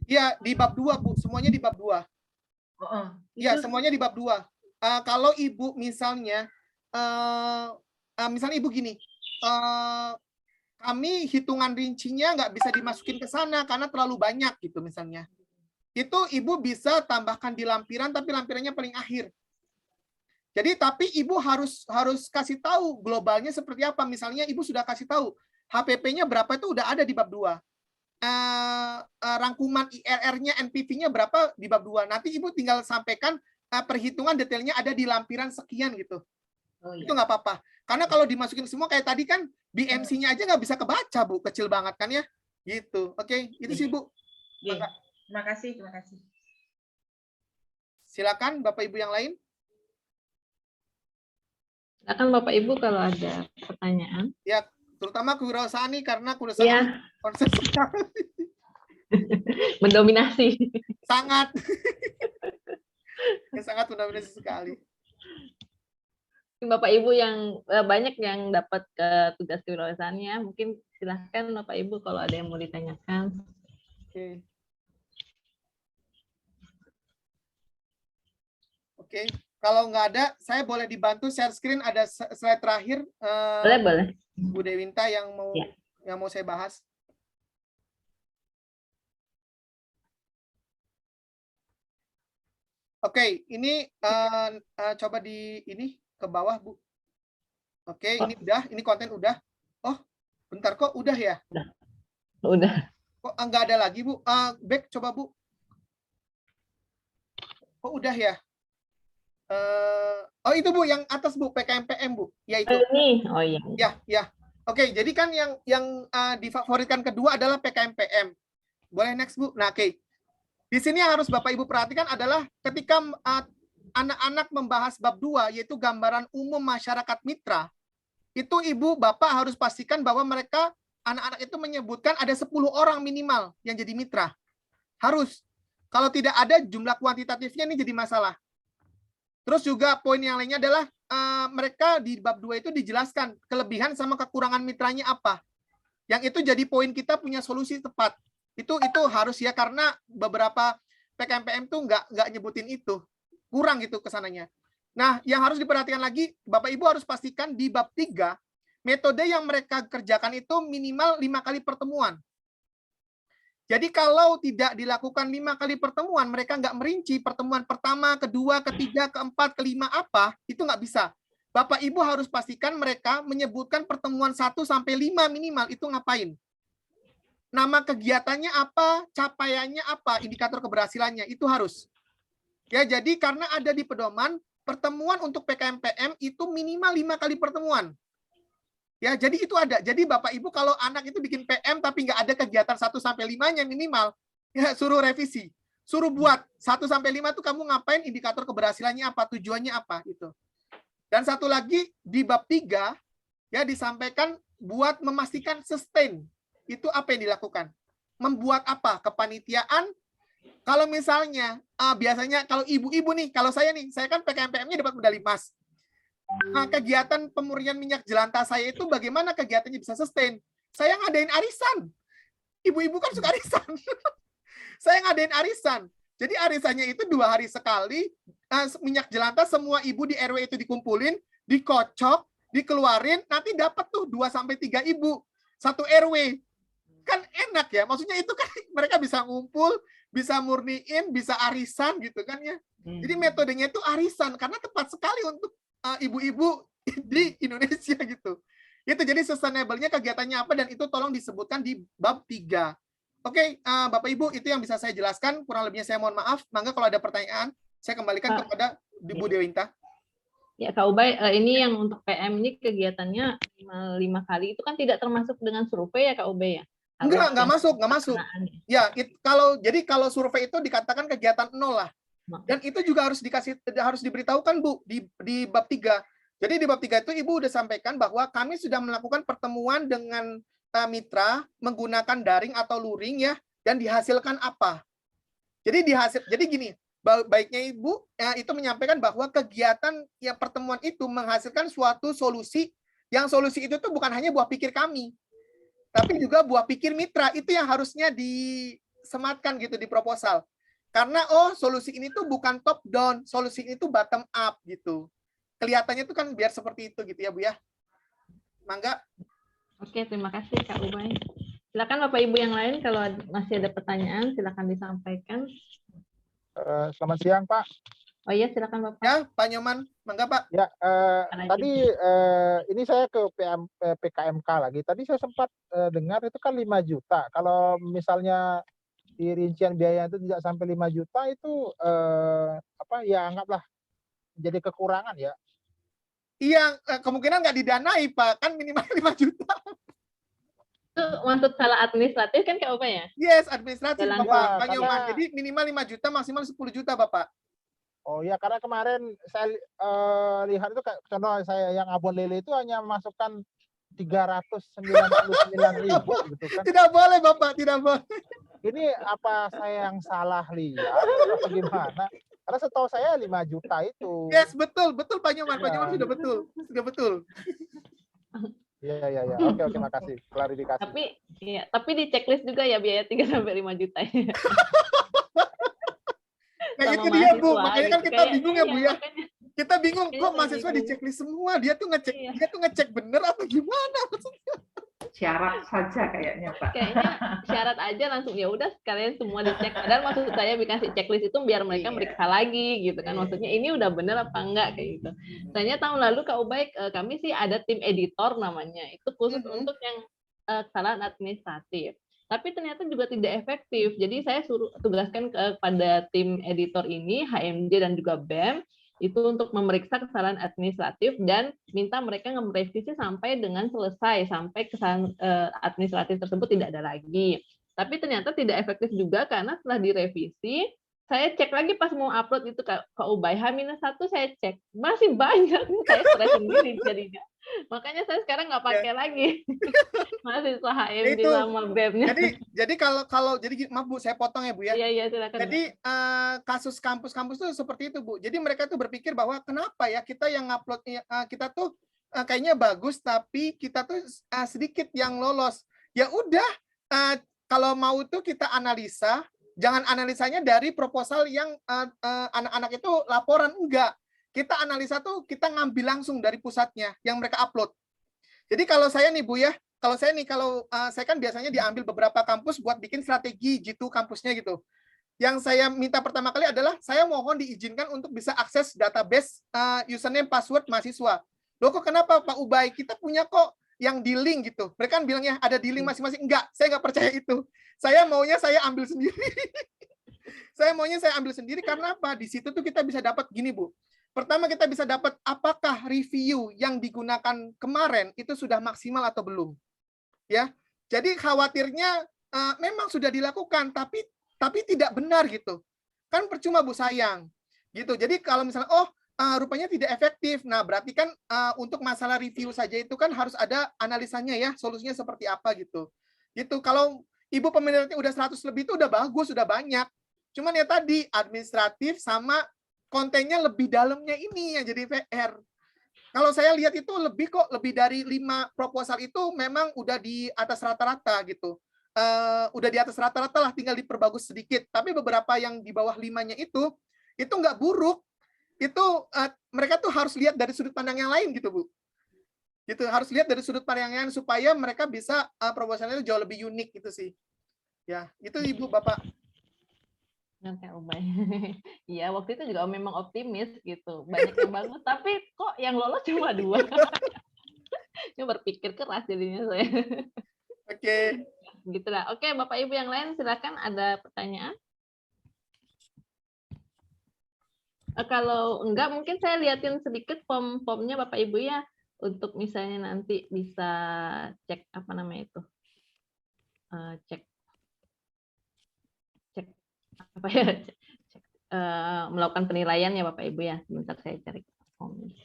Iya, di bab 2 Bu, semuanya di bab 2. Iya, Itu semuanya di bab 2. Kalau Ibu misalnya, misalnya Ibu gini, kami hitungan rincinya nggak bisa dimasukin ke sana karena terlalu banyak gitu misalnya. Itu Ibu bisa tambahkan di lampiran, tapi lampirannya paling akhir. Jadi tapi Ibu harus kasih tahu globalnya seperti apa. Misalnya Ibu sudah kasih tahu HPP-nya berapa, itu udah ada di bab 2. Rangkuman IRR-nya, NPV-nya berapa di bab 2. Nanti Ibu tinggal sampaikan perhitungan detailnya ada di lampiran sekian gitu. Itu nggak apa-apa. Karena kalau dimasukin semua kayak tadi kan BMC-nya aja nggak bisa kebaca Bu, kecil banget kan ya. Gitu. Oke, itu sih Bu. Terima kasih. Silakan Bapak Ibu yang lain. Silakan Bapak Ibu kalau ada pertanyaan. Ya, terutama kewirausahaan nih karena Iya, kewirausahaan konsep sekali. mendominasi. Sangat. Sangat mendominasi sekali. Bapak Ibu yang banyak yang dapat ke tugas kewirausahaannya, mungkin silahkan Bapak Ibu kalau ada yang mau ditanyakan. Oke. Kalau nggak ada, saya boleh dibantu share screen, ada slide terakhir. Boleh. Bu Dewinta yang Ya. mau saya bahas. Oke, ini coba di ini ke bawah Bu. Oke, ini udah, ini konten udah. Oh, bentar kok udah ya? Udah. Kok nggak ada lagi Bu? Back coba Bu. Kok udah ya? Oh itu Bu, yang atas Bu, PKMPM Bu. Ya itu. Ini, oh iya. Ya. Oke, jadi kan yang difavoritkan kedua adalah PKMPM. Boleh next Bu. Nah, oke. Di sini yang harus Bapak Ibu perhatikan adalah ketika anak-anak membahas bab 2, yaitu gambaran umum masyarakat mitra, itu Ibu Bapak harus pastikan bahwa mereka, anak-anak itu menyebutkan ada 10 orang minimal yang jadi mitra. Harus. Kalau tidak ada, jumlah kuantitatifnya ini jadi masalah. Terus juga poin yang lainnya adalah mereka di bab 2 itu dijelaskan kelebihan sama kekurangan mitranya apa. Yang itu jadi poin kita punya solusi tepat. Itu harus ya, karena beberapa PKMPM tuh nggak nyebutin itu. Kurang gitu kesananya. Nah, yang harus diperhatikan lagi, Bapak Ibu harus pastikan di bab 3, metode yang mereka kerjakan itu minimal 5 kali pertemuan. Jadi kalau tidak dilakukan 5 kali pertemuan, mereka nggak merinci pertemuan pertama, kedua, ketiga, keempat, kelima apa, itu nggak bisa. Bapak Ibu harus pastikan mereka menyebutkan pertemuan 1 sampai 5 minimal, itu ngapain. Nama kegiatannya apa, capaiannya apa, indikator keberhasilannya, itu harus. Ya, jadi karena ada di pedoman, pertemuan untuk PKMPM itu minimal 5 kali pertemuan. Ya, jadi itu ada. Jadi Bapak Ibu kalau anak itu bikin PM tapi nggak ada kegiatan 1 sampai 5-nya minimal, ya suruh revisi. Suruh buat 1 sampai 5 tuh kamu ngapain, indikator keberhasilannya apa, tujuannya apa gitu. Dan satu lagi di bab 3 ya disampaikan buat memastikan sustain. Itu apa yang dilakukan? Membuat apa? Kepanitiaan. Kalau misalnya biasanya kalau ibu-ibu nih, kalau saya nih, saya kan PKMPM-nya dapat medali emas. Kegiatan pemurnian minyak jelantah saya itu bagaimana kegiatannya bisa sustain? Saya ngadain arisan. Ibu-ibu kan suka arisan. Saya ngadain arisan. Jadi arisannya itu 2 hari sekali, minyak jelantah semua ibu di RW itu dikumpulin, dikocok, dikeluarin, nanti dapat tuh 2-3 ibu, 1 RW. Kan enak ya, maksudnya itu kan mereka bisa ngumpul, bisa murniin, bisa arisan gitu kan ya. Jadi metodenya itu arisan, karena tepat sekali untuk ibu-ibu di Indonesia gitu. Itu jadi sustainable-nya kegiatannya apa, dan itu tolong disebutkan di bab 3. Oke, Bapak Ibu, itu yang bisa saya jelaskan. Kurang lebihnya saya mohon maaf. Mangga kalau ada pertanyaan, Saya kembalikan Pak. kepada Bu Dewinta. Ya, Kak Ubay, ini yang untuk PM ini kegiatannya 5 kali itu kan tidak termasuk dengan survei ya Kak Ubay ya? Enggak yang masuk, nggak masuk. pelaksanaan Ya, ya. kalau survei itu dikatakan kegiatan 0 lah. Dan itu juga harus diberitahukan Bu di bab 3. Jadi di bab 3 itu Ibu udah sampaikan bahwa kami sudah melakukan pertemuan dengan mitra menggunakan daring atau luring ya, dan dihasilkan apa. Jadi gini, baiknya Ibu itu menyampaikan bahwa kegiatan ya pertemuan itu menghasilkan suatu solusi, yang solusi itu tuh bukan hanya buah pikir kami, tapi juga buah pikir mitra. Itu yang harusnya disematkan gitu di proposal. Karena solusi ini tuh bukan top down, solusi ini tuh bottom up gitu. Kelihatannya tuh kan biar seperti itu gitu ya Bu ya. Mangga. Oke, terima kasih Kak Ubay. Silakan Bapak Ibu yang lain kalau masih ada pertanyaan silakan disampaikan. Selamat siang Pak. Oh iya, silakan Bapak. Ya, Pak Nyoman, mangga Pak. Ya, tadi ini saya ke PKMK lagi. Tadi saya sempat dengar itu kan 5 juta. Kalau misalnya di rincian biaya itu tidak sampai 5 juta itu ya anggaplah jadi kekurangan ya. Iya, kemungkinan nggak didanai Pak, kan minimal 5 juta. Itu maksud salah administratif kan Kak Ubay ya? Yes, administratif Jalan Bapak, Pak karena- Nyoman. Jadi minimal 5 juta, maksimal 10 juta Bapak. Oh ya, karena kemarin saya lihat itu contoh saya yang abon lele itu hanya memasukkan 399.000 gitu kan. Tidak boleh Bapak, tidak boleh. Ini apa saya yang salah lihat atau gimana? Karena setahu saya 5 juta itu. Yes, betul Pak Nyoman. Pak Ya. Nyoman sudah betul. Iya. Oke, makasih klarifikasi. Tapi di checklist juga ya biaya 3 sampai 5 juta. Nah Sama itu dia Bu, mahasiswa makanya kan gitu. kita bingung ya Bu ya. Makanya. Kita bingung Kayaknya kok lebih mahasiswa di bingung. checklist semua, dia tuh ngecek bener atau gimana? Syarat saja kayaknya Pak. Kayaknya syarat aja langsung ya udah sekalian semua dicek. Padahal maksud saya dikasih checklist itu biar mereka Iya. meriksa lagi gitu kan. Maksudnya ini udah bener apa enggak kayak gitu. Soalnya tahun lalu Kak Ubay kami sih ada tim editor namanya. Itu khusus untuk yang kesalahan administratif. Tapi ternyata juga tidak efektif. Jadi saya tugaskan kepada tim editor ini, HMJ dan juga BEM, itu untuk memeriksa kesalahan administratif dan minta mereka merevisi sampai dengan selesai, sampai kesalahan administratif tersebut tidak ada lagi. Tapi ternyata tidak efektif juga karena setelah direvisi, saya cek lagi pas mau upload itu Kak Ubay, H-1 saya cek, masih banyak, saya stres sendiri jadinya. Makanya saya sekarang nggak pakai lagi mahasiswa HMD Itu. sama BEM-nya. Jadi jadi maaf Bu, saya potong ya Bu ya. Iya silakan. Jadi kasus kampus-kampus tuh seperti itu Bu. Jadi mereka tuh berpikir bahwa kenapa ya kita yang upload kita tuh kayaknya bagus tapi kita tuh sedikit yang lolos. Ya udah kalau mau tuh kita analisa, jangan analisanya dari proposal yang anak-anak itu laporan, enggak. Kita analisa tuh kita ngambil langsung dari pusatnya yang mereka upload. Jadi kalau saya nih Bu ya, kalau saya kan biasanya diambil beberapa kampus buat bikin strategi gitu kampusnya gitu. Yang saya minta pertama kali adalah saya mohon diizinkan untuk bisa akses database username password mahasiswa. Loh kok kenapa Pak Ubay? Kita punya kok yang di link gitu. Mereka kan bilangnya ada di link masing-masing. Enggak, saya nggak percaya itu. Saya maunya saya ambil sendiri. Saya ambil sendiri karena apa? Di situ tuh kita bisa dapat gini Bu. Pertama kita bisa dapat apakah review yang digunakan kemarin itu sudah maksimal atau belum. Ya. Jadi khawatirnya memang sudah dilakukan tapi tidak benar gitu. Kan percuma Bu, sayang. Gitu. Jadi kalau misalnya rupanya tidak efektif. Nah, berarti kan untuk masalah review saja itu kan harus ada analisanya ya, solusinya seperti apa gitu. Gitu. Kalau Ibu peminatnya udah 100 lebih itu udah bagus, udah banyak. Cuman ya tadi administratif sama kontennya lebih dalamnya ini yang jadi PR. Kalau saya lihat itu lebih dari 5 proposal itu memang udah di atas rata-rata gitu. Udah di atas rata-rata lah, tinggal diperbagus sedikit. Tapi beberapa yang di bawah 5-nya itu nggak buruk. Itu mereka tuh harus lihat dari sudut pandang yang lain gitu Bu. Gitu, harus lihat dari sudut pandang yang lain supaya mereka bisa proposalnya jauh lebih unik gitu sih. Ya, itu Ibu Bapak. Oke, Ubay. Iya, waktu itu juga memang optimis gitu. Banyak yang bagus, tapi kok yang lolos cuma 2. Ini berpikir keras jadinya saya. Oke. Gitulah. Oke, Bapak Ibu yang lain silakan ada pertanyaan. Kalau enggak, mungkin saya liatin sedikit form-formnya Bapak Ibu ya, untuk misalnya nanti bisa cek apa namanya itu, cek apa ya, cek, melakukan penilaian ya Bapak Ibu ya. Sebentar saya cari formnya.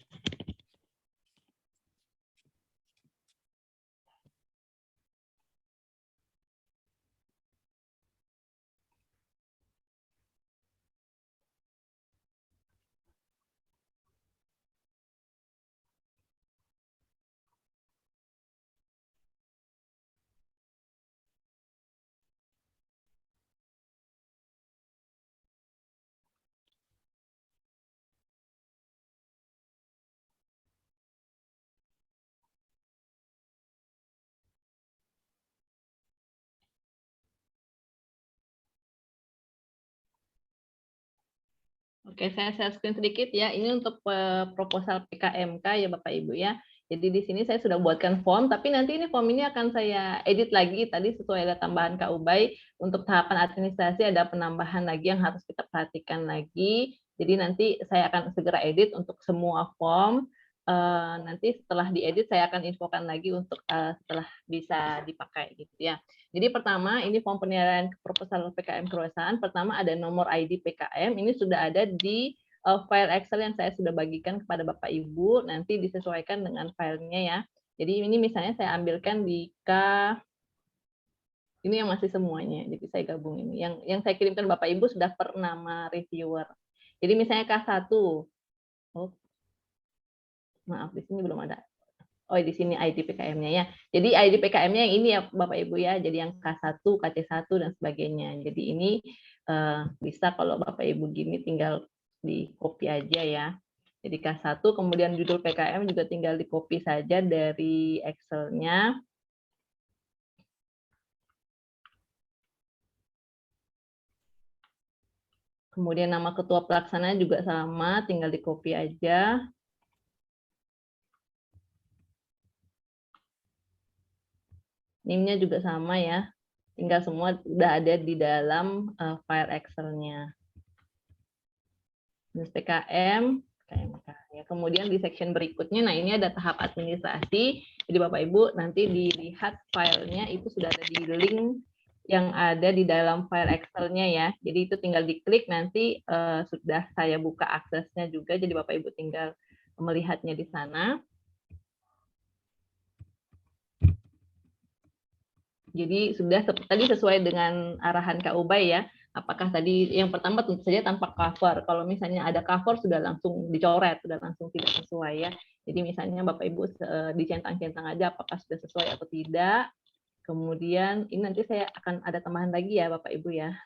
Oke, saya share screen sedikit ya. Ini untuk proposal PKMK ya Bapak Ibu ya. Jadi di sini saya sudah buatkan form, tapi nanti ini form ini akan saya edit lagi. Tadi sesuai ada tambahan Kak Ubay, untuk tahapan administrasi ada penambahan lagi yang harus kita perhatikan lagi. Jadi nanti saya akan segera edit untuk semua form. Nanti setelah diedit saya akan infokan lagi untuk setelah bisa dipakai gitu ya. Jadi pertama, ini form penilaian proposal PKM perusahaan. Pertama ada nomor ID PKM, ini sudah ada di file Excel yang saya sudah bagikan kepada Bapak Ibu, nanti disesuaikan dengan filenya ya. Jadi ini misalnya saya ambilkan di ini yang masih semuanya, jadi saya gabung ini. Yang saya kirimkan Bapak Ibu sudah per nama reviewer. Jadi misalnya K1, oh, maaf di sini belum ada. Oh, di sini ID PKM-nya ya. Jadi ID PKM-nya yang ini ya Bapak Ibu ya. Jadi yang K1, KC1 dan sebagainya. Jadi ini bisa kalau Bapak Ibu gini tinggal di copy aja ya. Jadi K1 kemudian judul PKM juga tinggal di copy saja dari Excel-nya. Kemudian nama ketua pelaksana juga sama, tinggal di copy aja. NIM-nya juga sama ya, tinggal semua udah ada di dalam file Excel-nya. PKM, KMK. Ya, kemudian di section berikutnya, nah ini ada tahap administrasi. Jadi Bapak Ibu nanti dilihat filenya itu sudah ada di link yang ada di dalam file Excel-nya ya. Jadi itu tinggal diklik nanti sudah saya buka aksesnya juga. Jadi Bapak Ibu tinggal melihatnya di sana. Jadi sudah tadi sesuai dengan arahan Kak Ubay ya. Apakah tadi yang pertama tentu saja tanpa cover. Kalau misalnya ada cover sudah langsung dicoret, sudah langsung tidak sesuai ya. Jadi misalnya Bapak Ibu dicentang-centang aja apakah sudah sesuai atau tidak. Kemudian ini nanti saya akan ada tambahan lagi ya Bapak Ibu ya.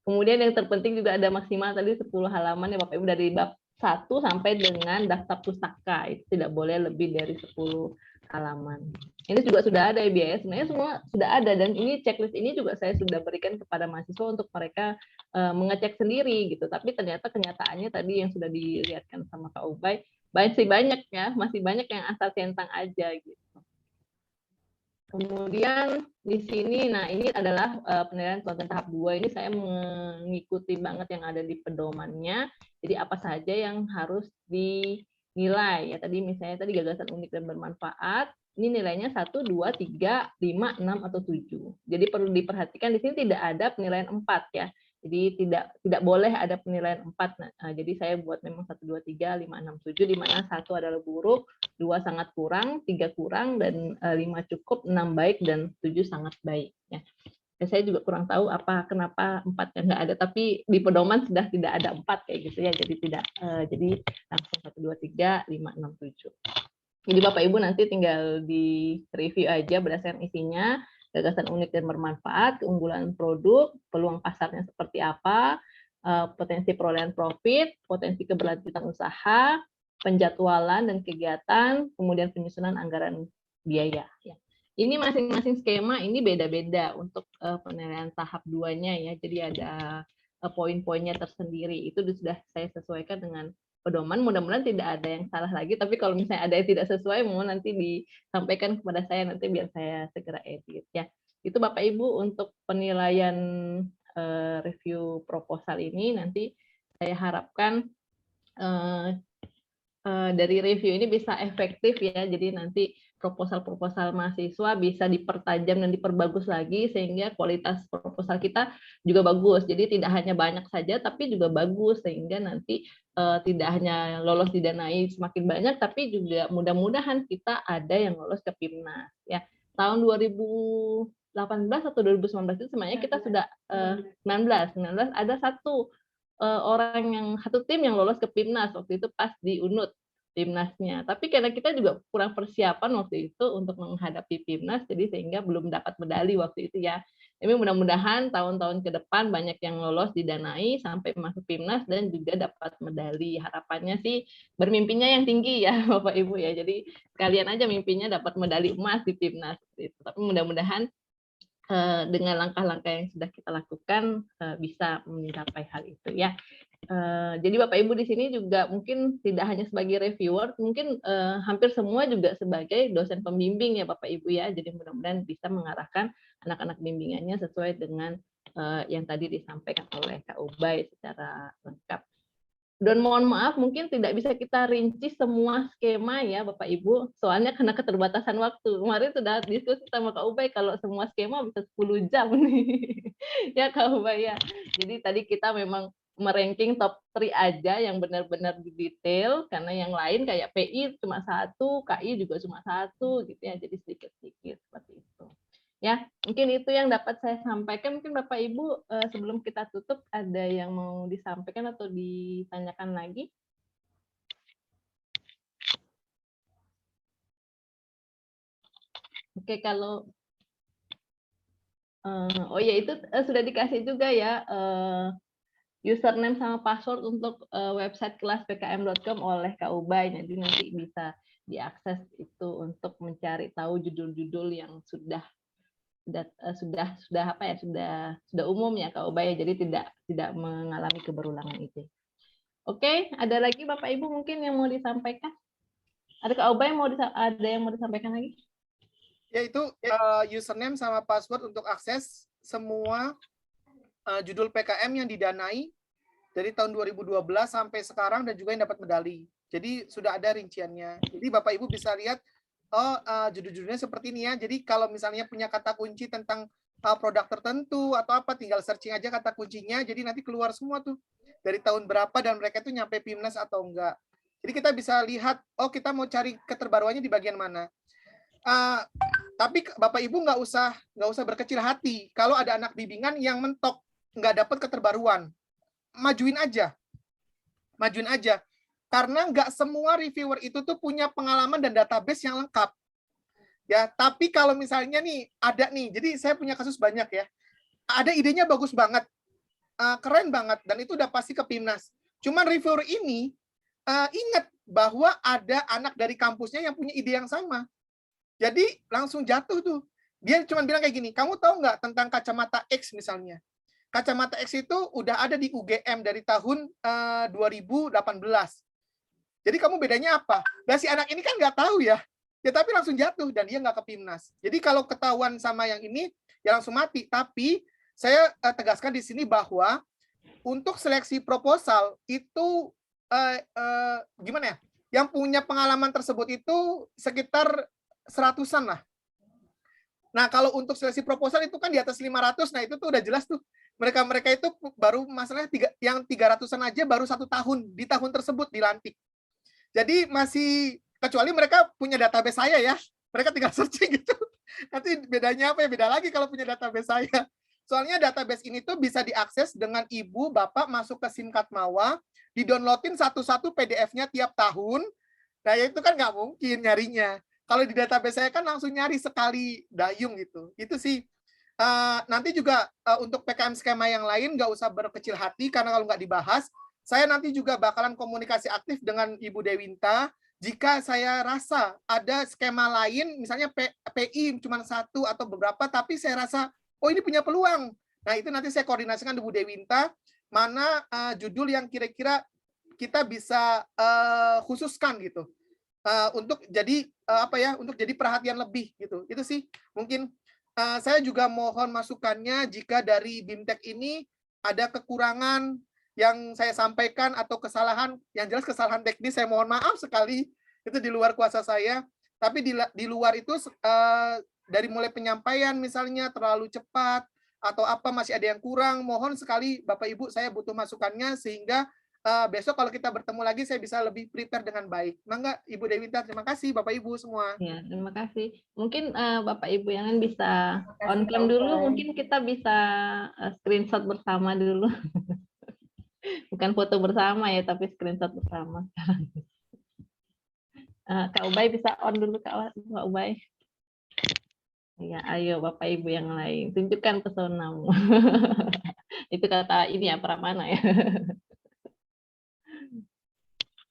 Kemudian yang terpenting juga ada maksimal tadi 10 halaman ya Bapak Ibu dari bab 1 sampai dengan daftar pustaka. Itu tidak boleh lebih dari 10 halaman. Ini juga sudah ada ya biaya, sebenarnya semua sudah ada dan ini checklist ini juga saya sudah berikan kepada mahasiswa untuk mereka mengecek sendiri gitu. Tapi ternyata kenyataannya tadi yang sudah dilihatkan sama Kak Ubay masih banyak ya, masih banyak yang asal centang aja gitu. Kemudian di sini, nah ini adalah penilaian konten tahap 2. Ini saya mengikuti banget yang ada di pedomannya. Jadi apa saja yang harus dinilai ya, tadi misalnya tadi gagasan unik dan bermanfaat. Ini nilainya 1, 2, 3, 5, 6 atau 7. Jadi perlu diperhatikan di sini tidak ada penilaian 4 ya. Jadi tidak boleh ada penilaian 4. Nah, jadi saya buat memang 1, 2, 3, 5, 6, 7 di mana 1 adalah buruk, 2 sangat kurang, 3 kurang dan 5 cukup, 6 baik dan 7 sangat baik ya. Dan saya juga kurang tahu kenapa 4 yang nggak ada, tapi di pedoman sudah tidak ada 4 kayak gitu ya. Jadi tidak jadi langsung 1, 2, 3, 5, 6, 7. Jadi Bapak Ibu nanti tinggal di review aja berdasarkan isinya, gagasan unik dan bermanfaat, keunggulan produk, peluang pasarnya seperti apa, potensi perolehan profit, potensi keberlanjutan usaha, penjadwalan dan kegiatan, kemudian penyusunan anggaran biaya. Ini masing-masing skema ini beda-beda untuk penilaian tahap 2-nya ya. Jadi ada poin-poinnya tersendiri. Itu sudah saya sesuaikan dengan pedoman, mudah-mudahan tidak ada yang salah lagi, tapi kalau misalnya ada yang tidak sesuai mohon nanti disampaikan kepada saya nanti biar saya segera edit ya. Itu Bapak Ibu untuk penilaian review proposal ini nanti saya harapkan dari review ini bisa efektif ya. Jadi nanti proposal-proposal mahasiswa bisa dipertajam dan diperbagus lagi sehingga kualitas proposal kita juga bagus. Jadi tidak hanya banyak saja tapi juga bagus sehingga nanti tidak hanya lolos didanai semakin banyak tapi juga mudah-mudahan kita ada yang lolos ke PIMNAS ya. Tahun 2018 atau 2019 itu sebenarnya kita sudah 19 ada satu tim yang lolos ke PIMNAS waktu itu pas di UNUD PIMNASnya. Tapi karena kita juga kurang persiapan waktu itu untuk menghadapi PIMNAS, jadi sehingga belum dapat medali waktu itu ya. Tapi mudah-mudahan tahun-tahun ke depan banyak yang lolos didanai sampai masuk PIMNAS dan juga dapat medali. Harapannya sih bermimpinya yang tinggi ya Bapak Ibu ya. Jadi kalian aja mimpinya dapat medali emas di PIMNAS. Tapi mudah-mudahan dengan langkah-langkah yang sudah kita lakukan bisa mencapai hal itu ya. Jadi Bapak Ibu di sini juga mungkin tidak hanya sebagai reviewer, mungkin hampir semua juga sebagai dosen pembimbing ya Bapak Ibu ya. Jadi mudah-mudahan bisa mengarahkan anak-anak bimbingannya sesuai dengan yang tadi disampaikan oleh Kak Ubay secara lengkap. Dan mohon maaf mungkin tidak bisa kita rinci semua skema ya Bapak Ibu, soalnya karena keterbatasan waktu. Kemarin sudah diskusi sama Kak Ubay kalau semua skema bisa 10 jam nih. Ya Kak Ubay ya. Jadi tadi kita memang meranking top 3 aja yang benar-benar detail, karena yang lain kayak PI cuma 1, KI juga cuma 1 gitu ya, jadi sedikit-sedikit seperti itu. Ya, mungkin itu yang dapat saya sampaikan. Mungkin Bapak Ibu sebelum kita tutup ada yang mau disampaikan atau ditanyakan lagi? Oke, kalau oh ya itu sudah dikasih juga ya username sama password untuk website kelas pkm.com oleh Kak Ubay. Jadi nanti bisa diakses itu untuk mencari tahu judul-judul yang sudah apa ya sudah umum ya Kak Ubay, jadi tidak mengalami keberulangan itu. Oke, ada lagi Bapak Ibu mungkin yang mau disampaikan? Ada Kak Ubay ada yang mau disampaikan lagi? Yaitu username sama password untuk akses semua judul PKM yang didanai dari tahun 2012 sampai sekarang dan juga yang dapat medali. Jadi sudah ada rinciannya. Jadi Bapak Ibu bisa lihat judul-judulnya seperti ini ya. Jadi kalau misalnya punya kata kunci tentang produk tertentu atau apa, tinggal searching aja kata kuncinya. Jadi nanti keluar semua tuh dari tahun berapa dan mereka itu nyampe PIMNAS atau enggak. Jadi kita bisa lihat, oh kita mau cari keterbaruannya di bagian mana. Tapi Bapak Ibu nggak usah berkecil hati. Kalau ada anak bimbingan yang mentok nggak dapat keterbaruan, majuin aja. Karena nggak semua reviewer itu tuh punya pengalaman dan database yang lengkap. Ya, tapi kalau misalnya nih ada nih, jadi saya punya kasus banyak ya. Ada idenya bagus banget, keren banget, dan itu udah pasti ke PIMNAS. Cuman reviewer ini ingat bahwa ada anak dari kampusnya yang punya ide yang sama. Jadi langsung jatuh tuh. Dia cuma bilang kayak gini, kamu tahu nggak tentang kacamata X misalnya? Kacamata X itu udah ada di UGM dari tahun 2018. Jadi kamu bedanya apa? Dan si anak ini kan nggak tahu ya. Ya tapi langsung jatuh dan dia nggak ke PIMNAS. Jadi kalau ketahuan sama yang ini, ya langsung mati. Tapi saya tegaskan di sini bahwa untuk seleksi proposal itu gimana ya? Yang punya pengalaman tersebut itu sekitar 100-an lah. Nah, kalau untuk seleksi proposal itu kan di atas 500, nah itu tuh udah jelas tuh. Mereka itu baru masalahnya yang 300-an aja baru 1 tahun, di tahun tersebut dilantik. Jadi masih, kecuali mereka punya database saya ya, mereka tinggal searching gitu. Nanti bedanya apa ya? Beda lagi kalau punya database saya. Soalnya database ini tuh bisa diakses dengan ibu, bapak masuk ke SIM Katmawa, di-downloadin satu-satu PDF-nya tiap tahun. Nah, itu kan nggak mungkin nyarinya. Kalau di database saya kan langsung nyari sekali dayung gitu. Itu sih. Nanti juga untuk PKM skema yang lain nggak usah berkecil hati, karena kalau nggak dibahas, saya nanti juga bakalan komunikasi aktif dengan Ibu Dewinta. Jika saya rasa ada skema lain, misalnya PI cuma 1 atau beberapa, tapi saya rasa, oh ini punya peluang. Nah itu nanti saya koordinasikan dengan Ibu Dewinta, mana judul yang kira-kira kita bisa khususkan gitu. Untuk jadi untuk jadi perhatian lebih gitu. Itu sih mungkin saya juga mohon masukannya jika dari BIMTEK ini ada kekurangan yang saya sampaikan atau kesalahan, yang jelas kesalahan teknis, saya mohon maaf sekali, itu di luar kuasa saya. Tapi di luar itu dari mulai penyampaian misalnya terlalu cepat atau apa masih ada yang kurang, mohon sekali Bapak Ibu saya butuh masukannya sehingga besok kalau kita bertemu lagi saya bisa lebih prepare dengan baik. Mangga Ibu Dewinta, terima kasih Bapak Ibu semua. Ya, terima kasih. Mungkin Bapak Ibu yang lain bisa Terima kasih, on cam Pak dulu, Ubay. mungkin kita bisa screenshot bersama dulu. Bukan foto bersama ya, tapi screenshot bersama. Kak Ubay bisa on dulu, Kak Ubay. Ya, ayo Bapak Ibu yang lain, tunjukkan pesonamu. Itu kata ini ya, Pramana ya.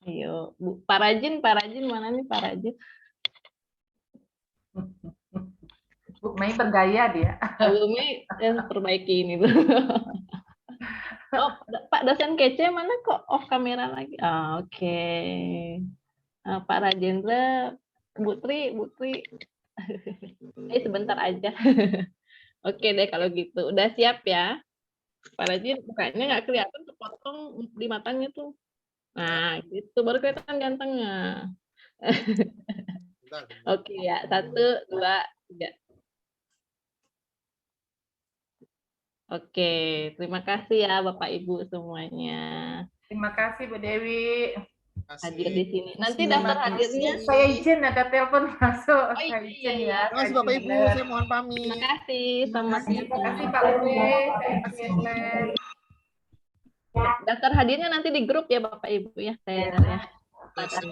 Ayo, Bu. Pak Rajin mana nih Pak Rajin? Bu Mei bergaya dia. Bu Mei perbaiki ini tuh. Oh, Pak dosen kece mana kok off kamera lagi? Oke. Pak Rajendra, Bu Tri. Sebentar aja. Oke deh kalau gitu. Udah siap ya? Pak Rajin, mukanya nggak kelihatan kepotong di matanya tuh. Nah, gitu baru kelihatan gantengnya. Oke ya, 1, 2, 3. Oke, terima kasih ya Bapak Ibu semuanya Terima kasih Bu Dewi. hadir di sini. Nanti Terima daftar hadirnya. Saya izin ada telepon masuk. Oh, Saya iya, izin iya. ya. Terima kasih Bapak Ibu, saya mohon Terima pamit. kasih, selamat Terima kasih siang. Pak Ube. Saya izin les. Daftar hadirnya nanti di grup ya Bapak Ibu ya, saya Ya. ya. Terima kasih.